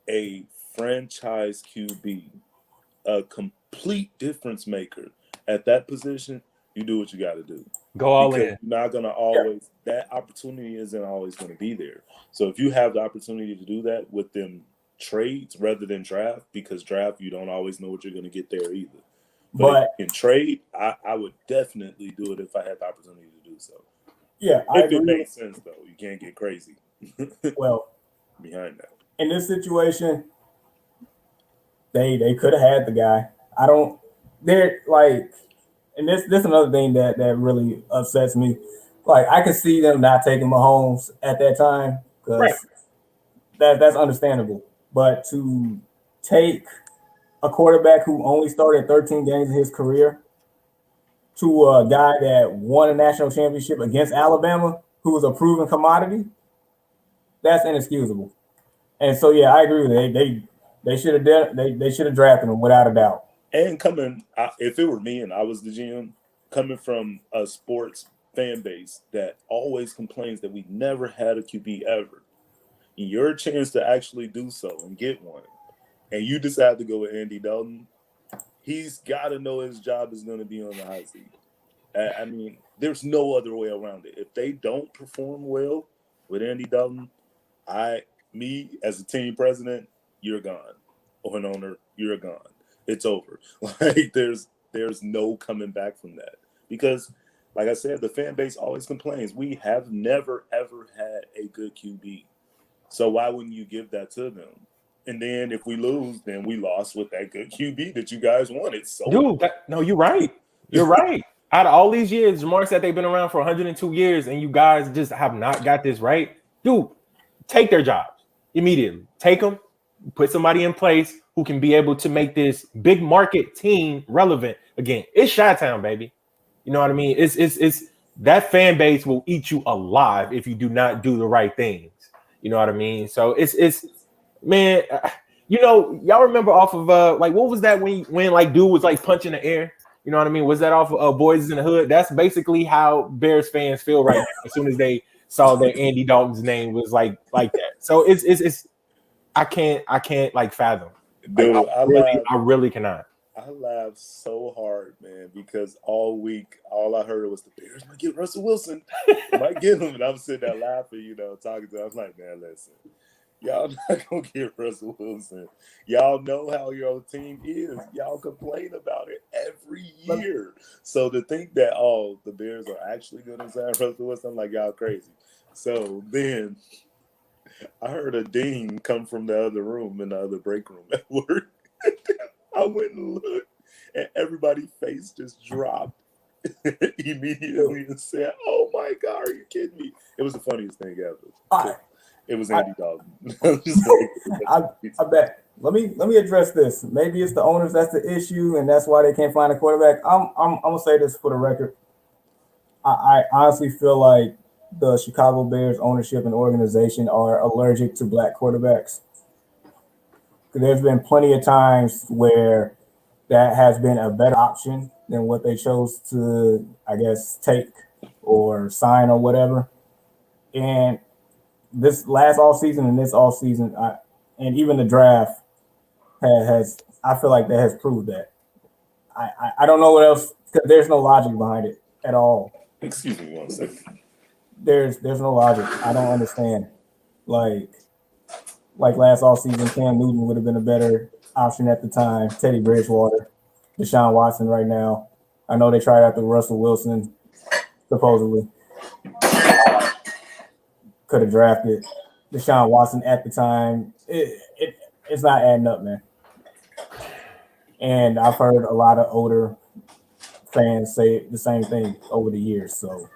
a franchise QB, a complete difference maker at that position, you do what you got to do. Go all in. You're not going to always – that opportunity isn't always going to be there. So if you have the opportunity to do that with them trades rather than draft, because draft, you don't always know what you're going to get there either. But in trade, I would definitely do it if I had the opportunity to do so. Yeah, if it makes sense, though. You can't get crazy. Well, behind that. In this situation, they could have had the guy. They're like, and this is another thing that really upsets me. Like, I can see them not taking Mahomes at that time because that's understandable. But to take a quarterback who only started 13 games in his career to a guy that won a national championship against Alabama, who was a proven commodity, that's inexcusable. And so, yeah, I agree with it. They should have drafted him without a doubt. And if it were me and I was the GM, coming from a sports fan base that always complains that we never had a QB ever, your chance to actually do so and get one, and you decide to go with Andy Dalton, he's got to know his job is going to be on the hot seat. I mean, there's no other way around it. If they don't perform well with Andy Dalton, me as a team president, you're gone. Or an owner, you're gone. It's over. Like, there's no coming back from that. Because, like I said, the fan base always complains. We have never, ever had a good QB. So why wouldn't you give that to them? And then if we lose, then we lost with that good QB that you guys wanted. So, dude, no, you're right. You're right. Out of all these years, Jamar said they've been around for 102 years, and you guys just have not got this right. Dude, take their jobs immediately. Take them, put somebody in place who can be able to make this big market team relevant again. It's Chi-Town, baby. You know what I mean? It's that fan base will eat you alive if you do not do the right things. You know what I mean? So it's man, y'all remember off of like what was that when like dude was like punching the air You know what I mean? Was that off of Boys in the Hood? That's basically how Bears fans feel right now. As soon as they saw that Andy Dalton's name was like that. So it's I can't like fathom. Like, Dude, I really cannot. I laughed so hard, man, because all week all I heard was the Bears might get Russell Wilson, might get him, and I'm sitting there laughing, talking to him. I was like, man, listen, y'all not gonna get Russell Wilson. Y'all know how your team is. Y'all complain about it every year. So to think that the Bears are actually gonna sign Russell Wilson, I'm like, y'all crazy. So then I heard a ding come from the other room in the other break room at work. I went and looked, and everybody's face just dropped immediately and said, "Oh my God, are you kidding me?" It was the funniest thing ever. It was Andy Dalton. I bet. Let me address this. Maybe it's the owners that's the issue, and that's why they can't find a quarterback. I'm gonna say this for the record. I honestly feel like the Chicago Bears ownership and organization are allergic to black quarterbacks. There's been plenty of times where that has been a better option than what they chose to, I guess, take or sign or whatever. And this last off season and this off season, and even the draft has I feel like that has proved that. I don't know what else, because there's no logic behind it at all. Excuse me 1 second. There's no logic. I don't understand. Like last offseason, Cam Newton would have been a better option at the time. Teddy Bridgewater, Deshaun Watson right now. I know they tried out the Russell Wilson, supposedly. Could have drafted Deshaun Watson at the time. It's not adding up, man. And I've heard a lot of older fans say the same thing over the years. So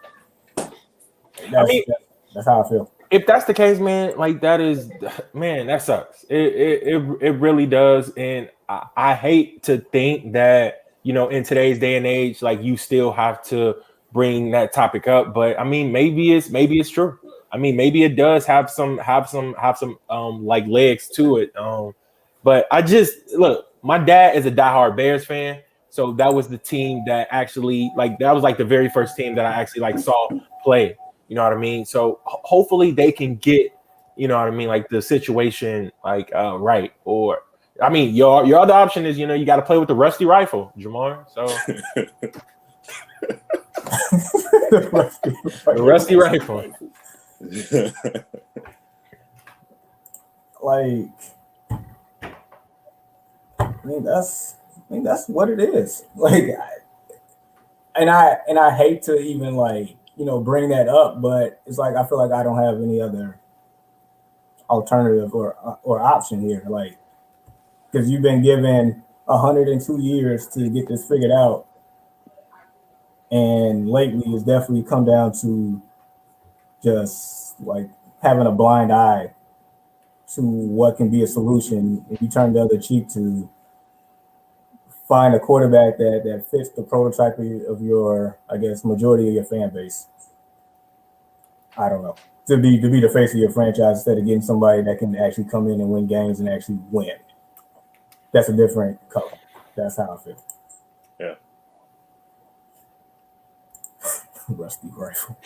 that's how I feel. If that's the case, man, like that sucks. It really does. And I hate to think that, in today's day and age, like you still have to bring that topic up. But I mean, maybe it's true. I mean, maybe it does have some like legs to it. But I just look, my dad is a diehard Bears fan. So that was the team that actually that was like the very first team that I actually saw play. You know what I mean? So hopefully they can get, like the situation right. Or I mean, your other option is, you got to play with the rusty rifle, Jamar. So the rusty rifle. I mean that's what it is. And I hate to even bring that up, but it's I feel like I don't have any other alternative or option here. Because you've been given 102 years to get this figured out, and lately it's definitely come down to just having a blind eye to what can be a solution if you turn the other cheek to find a quarterback that fits the prototype of your, I guess, majority of your fan base. I don't know. To be the face of your franchise instead of getting somebody that can actually come in and win games and actually win. That's a different color. That's how I feel. Yeah. Rusty rifle.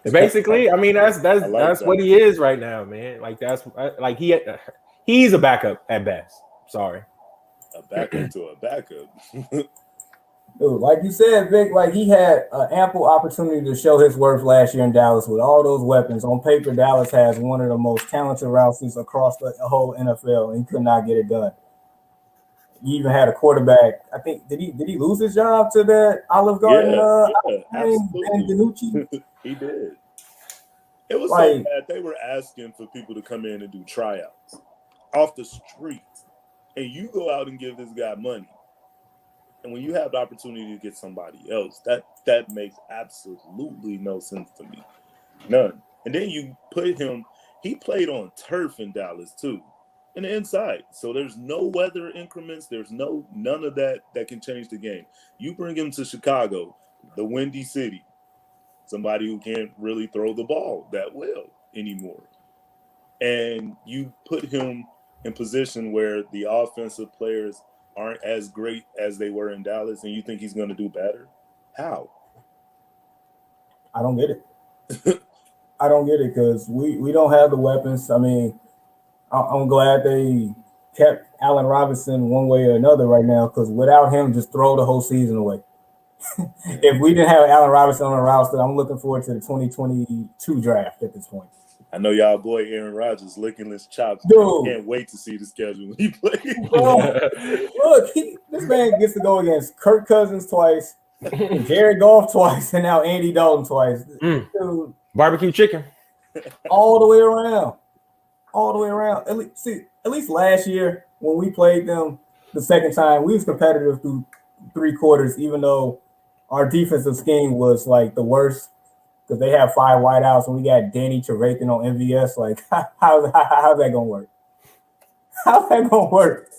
Basically, I mean that's what he is right now, man. He's a backup at best. Sorry. A backup to a backup. Dude, like you said, Vic, he had an ample opportunity to show his worth last year in Dallas with all those weapons. On paper, Dallas has one of the most talented routers across the whole NFL, and he could not get it done. He even had a quarterback. I think did he lose his job to that Olive Garden? Absolutely. He did. It was so bad. They were asking for people to come in and do tryouts off the street, and you go out and give this guy money. And when you have the opportunity to get somebody else, that makes absolutely no sense to me. None. And then you put him, he played on turf in Dallas too, in the inside. So there's no weather increments. There's none of that can change the game. You bring him to Chicago, the Windy City, somebody who can't really throw the ball that well anymore. And you put him in position where the offensive players aren't as great as they were in Dallas, and you think he's going to do better? How? I don't get it. I don't get it because we don't have the weapons. I mean, I'm glad they kept Allen Robinson one way or another right now because without him, just throw the whole season away. If we didn't have Allen Robinson on the roster, I'm looking forward to the 2022 draft at this point. I know y'all boy Aaron Rodgers licking his chops. Dude. Can't wait to see the schedule when he plays. Look, this man gets to go against Kirk Cousins twice, Jared Goff twice, and now Andy Dalton twice. Dude, barbecue chicken. All the way around. All the way around. At least last year when we played them the second time, we was competitive through 3 quarters, even though our defensive scheme was like the worst because they have 5 wideouts and we got Danny Trevathan on MVS. Like, how's that gonna work? How's that gonna work?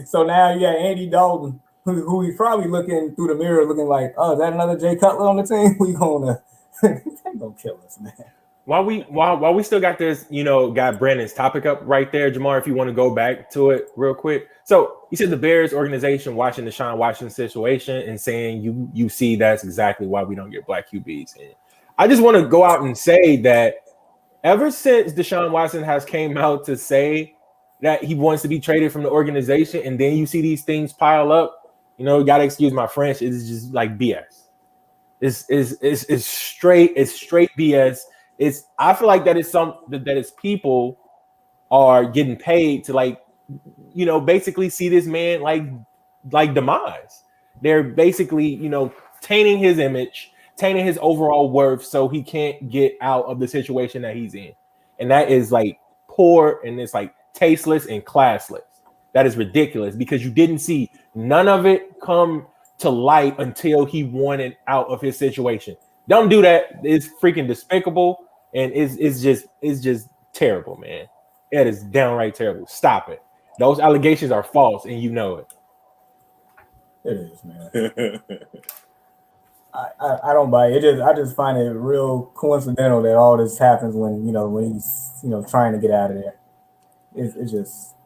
So now you got Andy Dalton, who he's probably looking through the mirror, looking like, oh, is that another Jay Cutler on the team? We gonna they gonna kill us, man. While we still got this, got Brandon's topic up right there, Jamar, if you want to go back to it real quick. So you said the Bears organization watching the Deshaun Watson situation and saying you see that's exactly why we don't get black QBs. And I just want to go out and say that ever since Deshaun Watson has came out to say that he wants to be traded from the organization, and then you see these things pile up, you got to excuse my French, it's just like BS. It's straight BS. I feel like that is people are getting paid to basically see this man like demise. They're basically, tainting his image, tainting his overall worth so he can't get out of the situation that he's in. And that is like poor and it's like tasteless and classless. That is ridiculous because you didn't see none of it come to light until he wanted out of his situation. Don't do that. It's freaking despicable and it's just terrible, man. It is downright terrible. Stop it. Those allegations are false and you know it. It is, man. I don't buy it. I just find it real coincidental that all this happens when he's trying to get out of there. It's just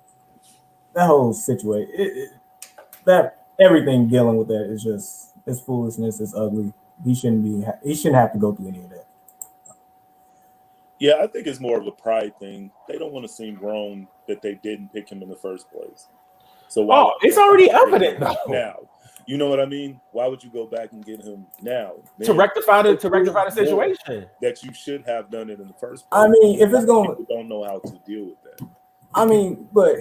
that whole situation. That everything dealing with that is just it's foolishness. It's ugly. He shouldn't have to go through any of that. Yeah, I think it's more of a pride thing. They don't want to seem wrong that they didn't pick him in the first place. So it's already evident though. Now, you know what I mean? Why would you go back and get him now? Man, to rectify the situation that you should have done it in the first place. I mean, if it's going, people don't know how to deal with that. I mean, but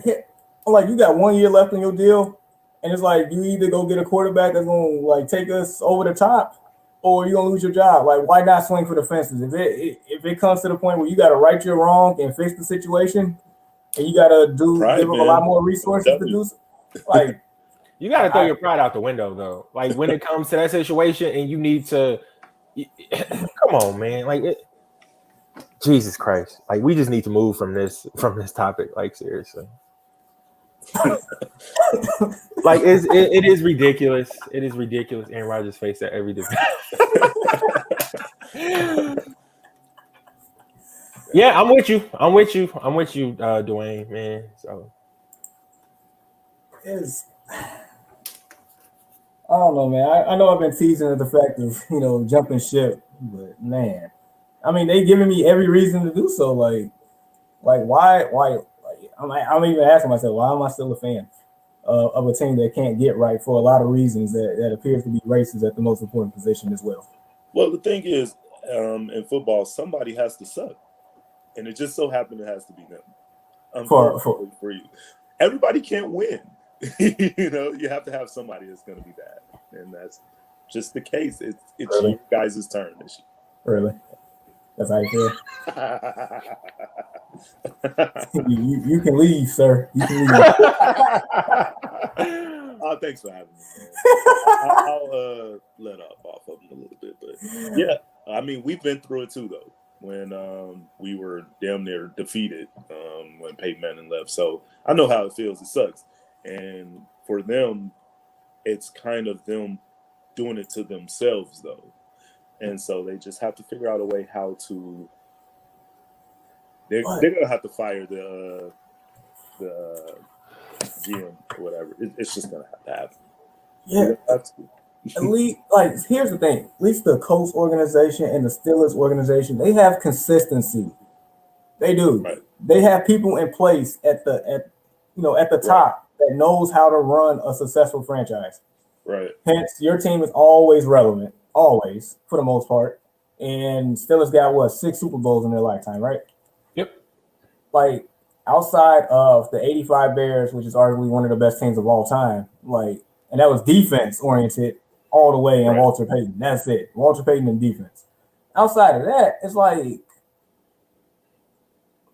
like you got 1 year left on your deal, and it's like you either go get a quarterback that's gonna take us over the top, or you're gonna lose your job. Like, why not swing for the fences? If it comes to the point where you got to right your wrong and fix the situation, and you got to give them a lot more resources to do, like. You got to throw your pride out the window, though. Like, when it comes to that situation and you need to – come on, man. Jesus Christ. We just need to move from this topic. Seriously. It is ridiculous. It is ridiculous. Aaron Rodgers face that every day. Yeah, I'm with you, Dwayne, man. So. I don't know, man. I know I've been teasing at the fact of, jumping ship, but man, I mean, they giving me every reason to do so. Like why? I'm even asking myself, why am I still a fan of a team that can't get right for a lot of reasons that appears to be racist at the most important position as well? Well, the thing is, in football, somebody has to suck, and it just so happened it has to be them. For you, everybody can't win. You have to have somebody that's going to be bad, and that's just the case. It's really? You guys' turn this year. Really? That's how you feel? you can leave, sir. You can leave. Oh, thanks for having me, man. I'll let off of them a little bit, but yeah, I mean, we've been through it too, though. When we were damn near defeated when Peyton Manning left, so I know how it feels. It sucks. And for them, it's kind of them doing it to themselves, though. And so they just have to figure out a way how to. They're gonna have to fire the GM or whatever. It's just gonna have to happen. Yeah, at least, like, here's the thing: at least the Colts organization and the Steelers organization, they have consistency. They do. Right. They have people in place at the top that knows how to run a successful franchise. Right. Hence, your team is always relevant, always for the most part. And Steelers got what, 6 Super Bowls in their lifetime, right? Yep. Like, outside of the '85 Bears, which is arguably one of the best teams of all time, like, and that was defense oriented all the way, and Right. Walter Payton. That's it. Walter Payton and defense. Outside of that, it's like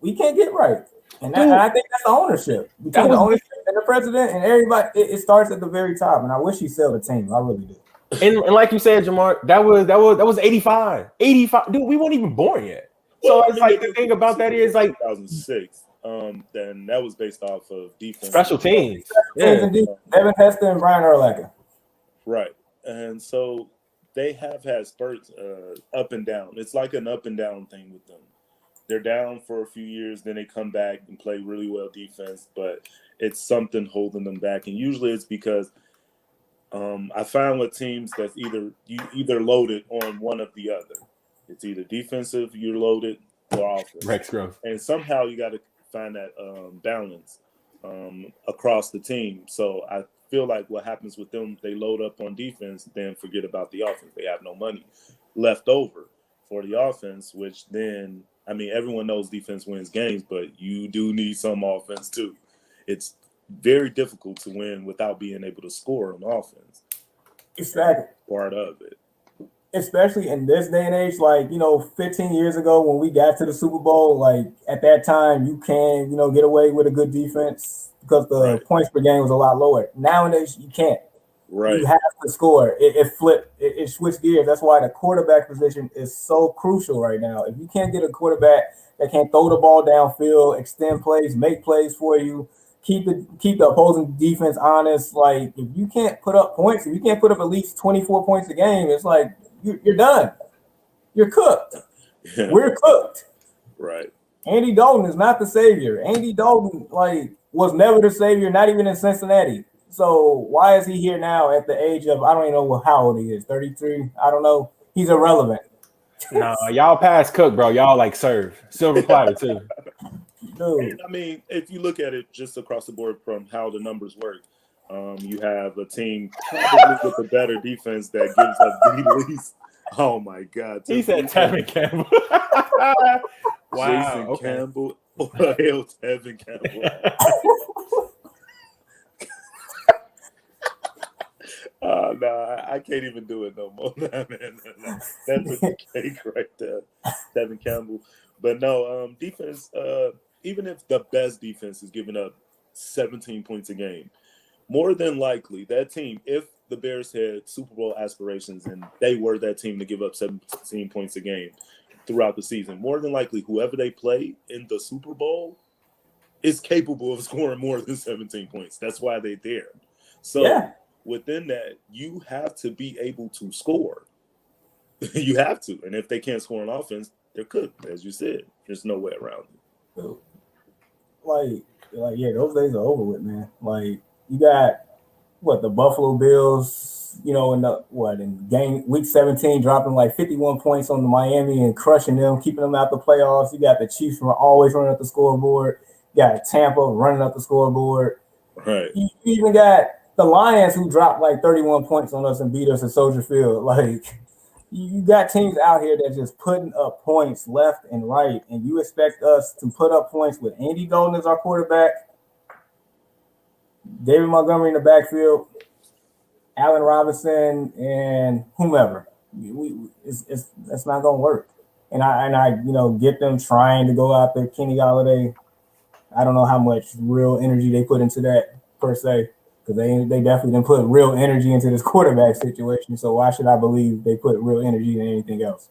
we can't get right. And I think that's the ownership. Between the ownership and the president and everybody, it starts at the very top. And I wish he sold the team. I really do. And like you said, Jamar, that was 85. 85. Dude, we weren't even born yet. So it's like the thing about that is like 2006. Then that was based off of defense. Special teams. Yeah. Devin Hester and Brian Urlacher. Right. And so they have had spurts up and down. It's like an up and down thing with them. They're down for a few years, then they come back and play really well defense, but it's something holding them back. And usually it's because I find with teams that's either loaded on one of the other. It's either defensive, you're loaded, or offense. Rex Gross. And somehow you got to find that balance across the team. So I feel like what happens with them, they load up on defense, then forget about the offense. They have no money left over for the offense, which then, I mean, everyone knows defense wins games, but you do need some offense too. It's very difficult to win without being able to score on offense. Exactly. Part of it. Especially in this day and age, like, 15 years ago when we got to the Super Bowl, like, at that time, you can, get away with a good defense because the points per game was a lot lower. Nowadays, you can't. Right. You have to score. It flipped. It switched gears. That's why the quarterback position is so crucial right now. If you can't get a quarterback that can throw the ball downfield, extend plays, make plays for you, keep the opposing defense honest, like, if you can't put up points, if you can't put up at least 24 points a game, it's like you're done. You're cooked. Yeah. We're cooked. Right. Andy Dalton is not the savior. Andy Dalton, was never the savior, not even in Cincinnati. So why is he here now at the age of, I don't even know how old he is, 33? I don't know. He's irrelevant. Nah, y'all pass Cook, bro. Y'all serve. Silver platter, too. Dude. I mean, if you look at it just across the board from how the numbers work, you have a team probably with a better defense that gives up the least. Oh, my God. He said Tevin Campbell. Wow. Jason Campbell. Oh, hell, Tevin Campbell. No, I can't even do it no more. Man. That's a cake right there, Tevin Campbell. But no, defense, even if the best defense is giving up 17 points a game, more than likely that team, if the Bears had Super Bowl aspirations and they were that team to give up 17 points a game throughout the season, more than likely whoever they play in the Super Bowl is capable of scoring more than 17 points. That's why they're there. So within that, you have to be able to score. You have to. And if they can't score on offense, they're cooked, as you said. There's no way around it. Yeah, those days are over with, man. Like, you got the Buffalo Bills, in game week 17 dropping 51 points on the Miami and crushing them, keeping them out the playoffs. You got the Chiefs always running up the scoreboard. You got Tampa running up the scoreboard. Right. You even got the Lions who dropped 31 points on us and beat us at Soldier Field. You got teams out here that just putting up points left and right, and you expect us to put up points with Andy Dalton as our quarterback, David Montgomery in the backfield, Allen Robinson, and whomever. That's not gonna work. And I get them trying to go out there, Kenny Golladay. I don't know how much real energy they put into that per se, because they definitely didn't put real energy into this quarterback situation. So why should I believe they put real energy in anything else?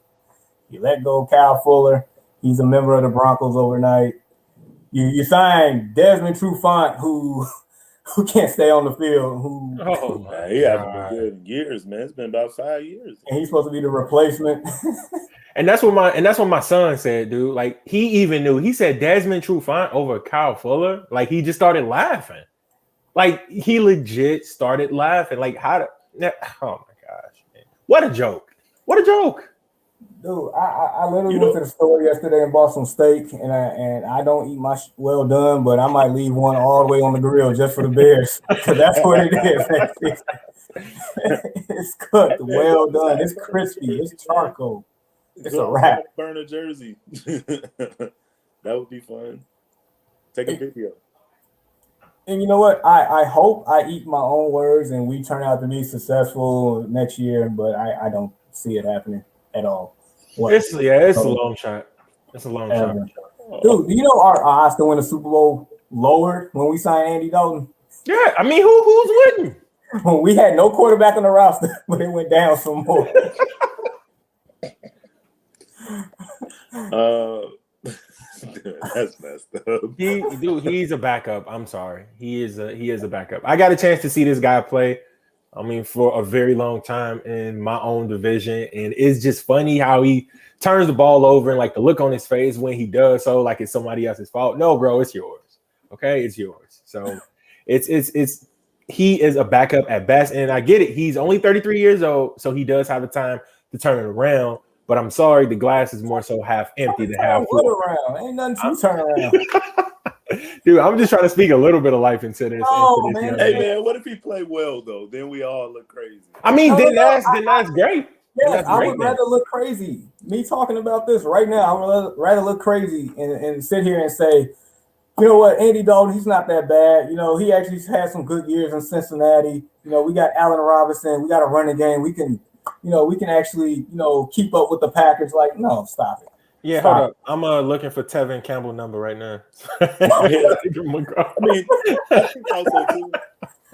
You let go Kyle Fuller. He's a member of the Broncos overnight. You signed Desmond Trufant, who can't stay on the field. He hasn't been good in years, man. It's been about 5 years. And he's supposed to be the replacement. And that's what my son said, dude. He even knew. He said Desmond Trufant over Kyle Fuller. He just started laughing. Like he legit started laughing. Like how? Oh my gosh, man! What a joke! What a joke! Dude, I literally went to the store yesterday and bought some steak, and I don't eat my well done, but I might leave one all the way on the grill just for the Bears, because that's what it is. It's cooked, well done. It's crispy. It's charcoal. It's a wrap. Burn a jersey. That would be fun. Take a video. And you know what? I hope I eat my own words and we turn out to be successful next year, but I don't see it happening at all. It's a long shot. It's a long shot. Dude, do you know our odds to win the Super Bowl lowered when we signed Andy Dalton? Yeah, I mean, who's winning? We had no quarterback on the roster, but it went down some more. That's messed up. He's a backup. I'm sorry. He is a backup. I got a chance to see this guy play. I mean, for a very long time in my own division, and it's just funny how he turns the ball over and like the look on his face when he does so, like it's somebody else's fault. No, bro, it's yours. Okay, it's yours. So it's he is a backup at best, and I get it. He's only 33 years old, so he does have the time to turn it around. But I'm sorry, the glass is more so half empty than half full. Around. Ain't nothing to turn around. Dude, I'm just trying to speak a little bit of life into this. Man. Hey man, what if he played well though? Then we all look crazy. I mean, then that's great. Yes, I would rather look crazy. Me talking about this right now, I would rather look crazy and sit here and say, you know what, Andy Dalton, he's not that bad. You know, he actually had some good years in Cincinnati. You know, we got Allen Robinson. We got a running game. We can actually, keep up with the Packers. Like, no, stop it. Yeah, hold up. I'm looking for Tevin Campbell's number right now. I mean, I think also too,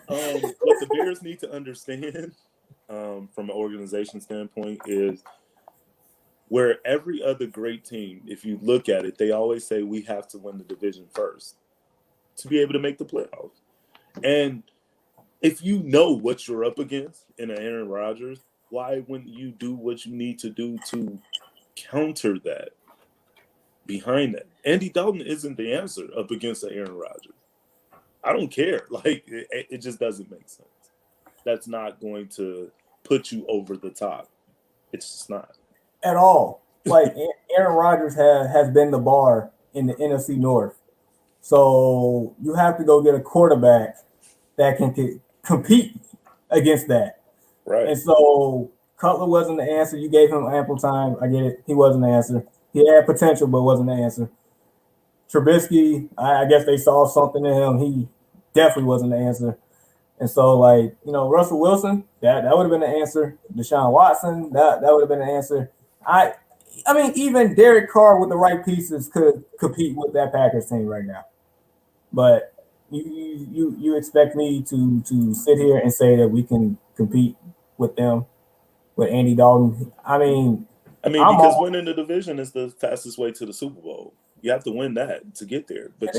what the Bears need to understand from an organization standpoint is where every other great team, if you look at it, they always say we have to win the division first to be able to make the playoffs. And if you know what you're up against in an Aaron Rodgers, why wouldn't you do what you need to do to counter that? Behind that, Andy Dalton isn't the answer up against an Aaron Rodgers. I don't care. Like, it just doesn't make sense. That's not going to put you over the top. It's just not. At all. Like, Aaron Rodgers has been the bar in the NFC North. So you have to go get a quarterback that can compete against that. Right. And so Cutler wasn't the answer. You gave him ample time. I get it. He wasn't the answer. He had potential, but wasn't the answer. Trubisky, I guess they saw something in him. He definitely wasn't the answer. And so, Russell Wilson, that would have been the answer. Deshaun Watson, that would have been the answer. I mean, even Derek Carr with the right pieces could compete with that Packers team right now. But you expect me to sit here and say that we can compete with them, with Andy Dalton? I mean, because winning the division is the fastest way to the Super Bowl. You have to win that to get there. But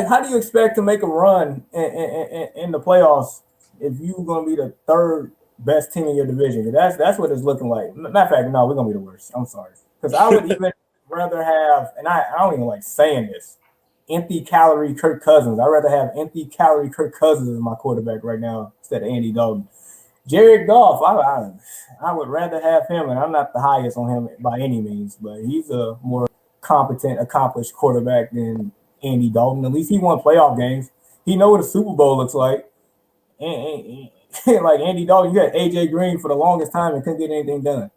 how do you expect to make a run in the playoffs if you're going to be the third best team in your division? That's what it's looking like. Matter of fact, no, we're going to be the worst. I'm sorry. Because I would even rather have, and I don't even like saying this, empty calorie Kirk Cousins. I'd rather have empty calorie Kirk Cousins as my quarterback right now instead of Andy Dalton. Jared Goff, I would rather have him, and I'm not the highest on him by any means, but he's a more competent, accomplished quarterback than Andy Dalton. At least he won playoff games. He know what a Super Bowl looks like. And like Andy Dalton, you had AJ Green for the longest time and couldn't get anything done.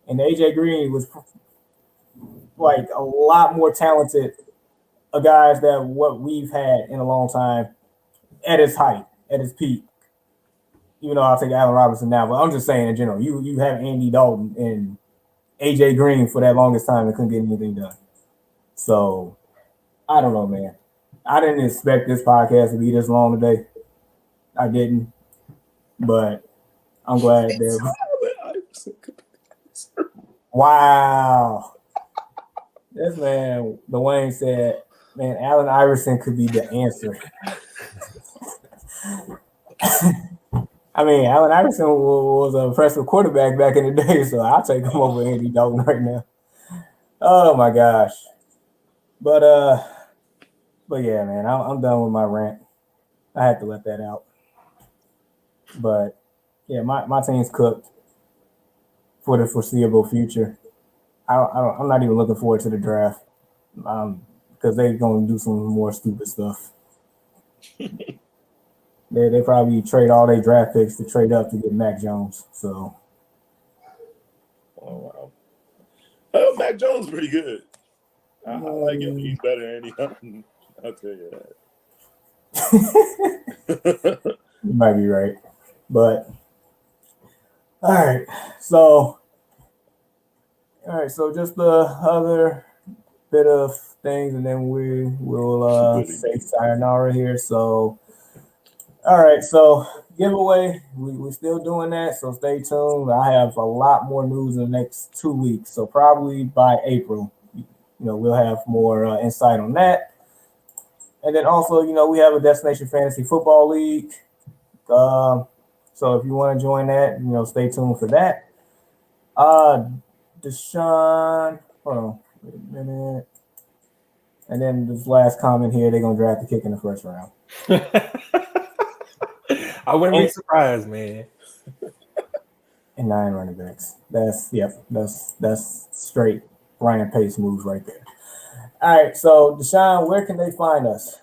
And AJ Green was like a lot more talented guys than what we've had in a long time at his height, at his peak. Even though I'll take Allen Robinson now, but I'm just saying in general, you have Andy Dalton and AJ Green for that longest time and couldn't get anything done. So I don't know, man. I didn't expect this podcast to be this long today. I didn't, but I'm glad that. Wow. This man, Dwayne said, man, Allen Iverson could be the answer. I mean, Allen Iverson was an impressive quarterback back in the day, so I'll take him over Andy Dalton right now. Oh my gosh. But But yeah, man, I'm done with my rant. I had to let that out. But yeah, my team's cooked for the foreseeable future. I'm not even looking forward to the draft because they're going to do some more stupid stuff. They probably trade all their draft picks to trade up to get Mac Jones. So, Oh wow, Mac Jones pretty good. I like him. He's better than Andy Dalton. I'll tell you that. you might be right, but all right. So just the other bit of things, and then we will say sayonara here. So, all right. So giveaway, we're still doing that. So stay tuned. I have a lot more news in the next 2 weeks. So probably by April, we'll have more insight on that. And then also, we have a Destination Fantasy Football League. So if you want to join that, stay tuned for that. Deshaun, hold on, wait a minute. And then this last comment here, they're going to draft the kick in the first round. I wouldn't be surprised, man. And 9 running backs. That's straight Ryan Pace moves right there. All right, so Deshaun, where can they find us?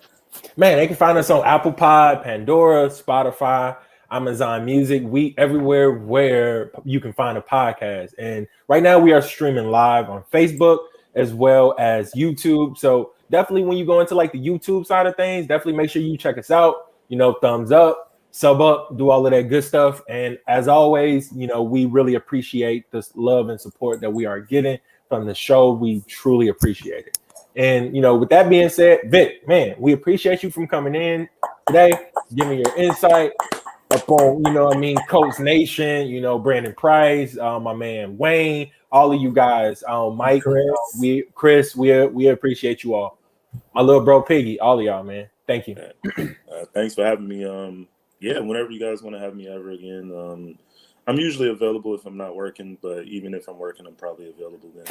Man, they can find us on Apple Pod, Pandora, Spotify, Amazon Music, everywhere where you can find a podcast. And right now we are streaming live on Facebook as well as YouTube. So definitely when you go into like the YouTube side of things, definitely make sure you check us out, thumbs up, sub up, do all of that good stuff. And as always, we really appreciate this love and support that we are getting from the show. We truly appreciate it. And, with that being said, Vic, man, we appreciate you from coming in today, giving your insight upon, Coach Nation, Brandon Price, my man Wayne, all of you guys, Mike, Chris, we appreciate you all. My little bro Piggy, all of y'all, man. Thank you. Thanks for having me. Whenever you guys want to have me ever again, I'm usually available if I'm not working, but even if I'm working, I'm probably available then.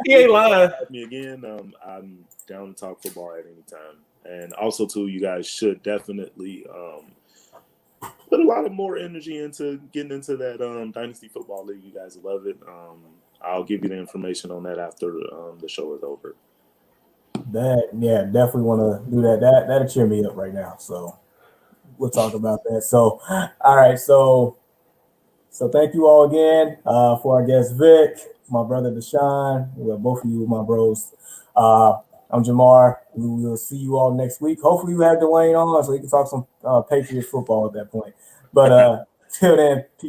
He ain't lying. Have me again. I'm down to talk football at any time. And also, too, you guys should definitely put a lot of more energy into getting into that Dynasty Football League. You guys love it. I'll give you the information on that after the show is over. Definitely want to do that. That'll cheer me up right now. So we'll talk about that. So, all right. So thank you all again for our guest Vic, my brother Deshaun. Well, both of you, my bros. I'm Jamar. We will see you all next week. Hopefully, we have Dwayne on so he can talk some Patriots football at that point. But till then, peace.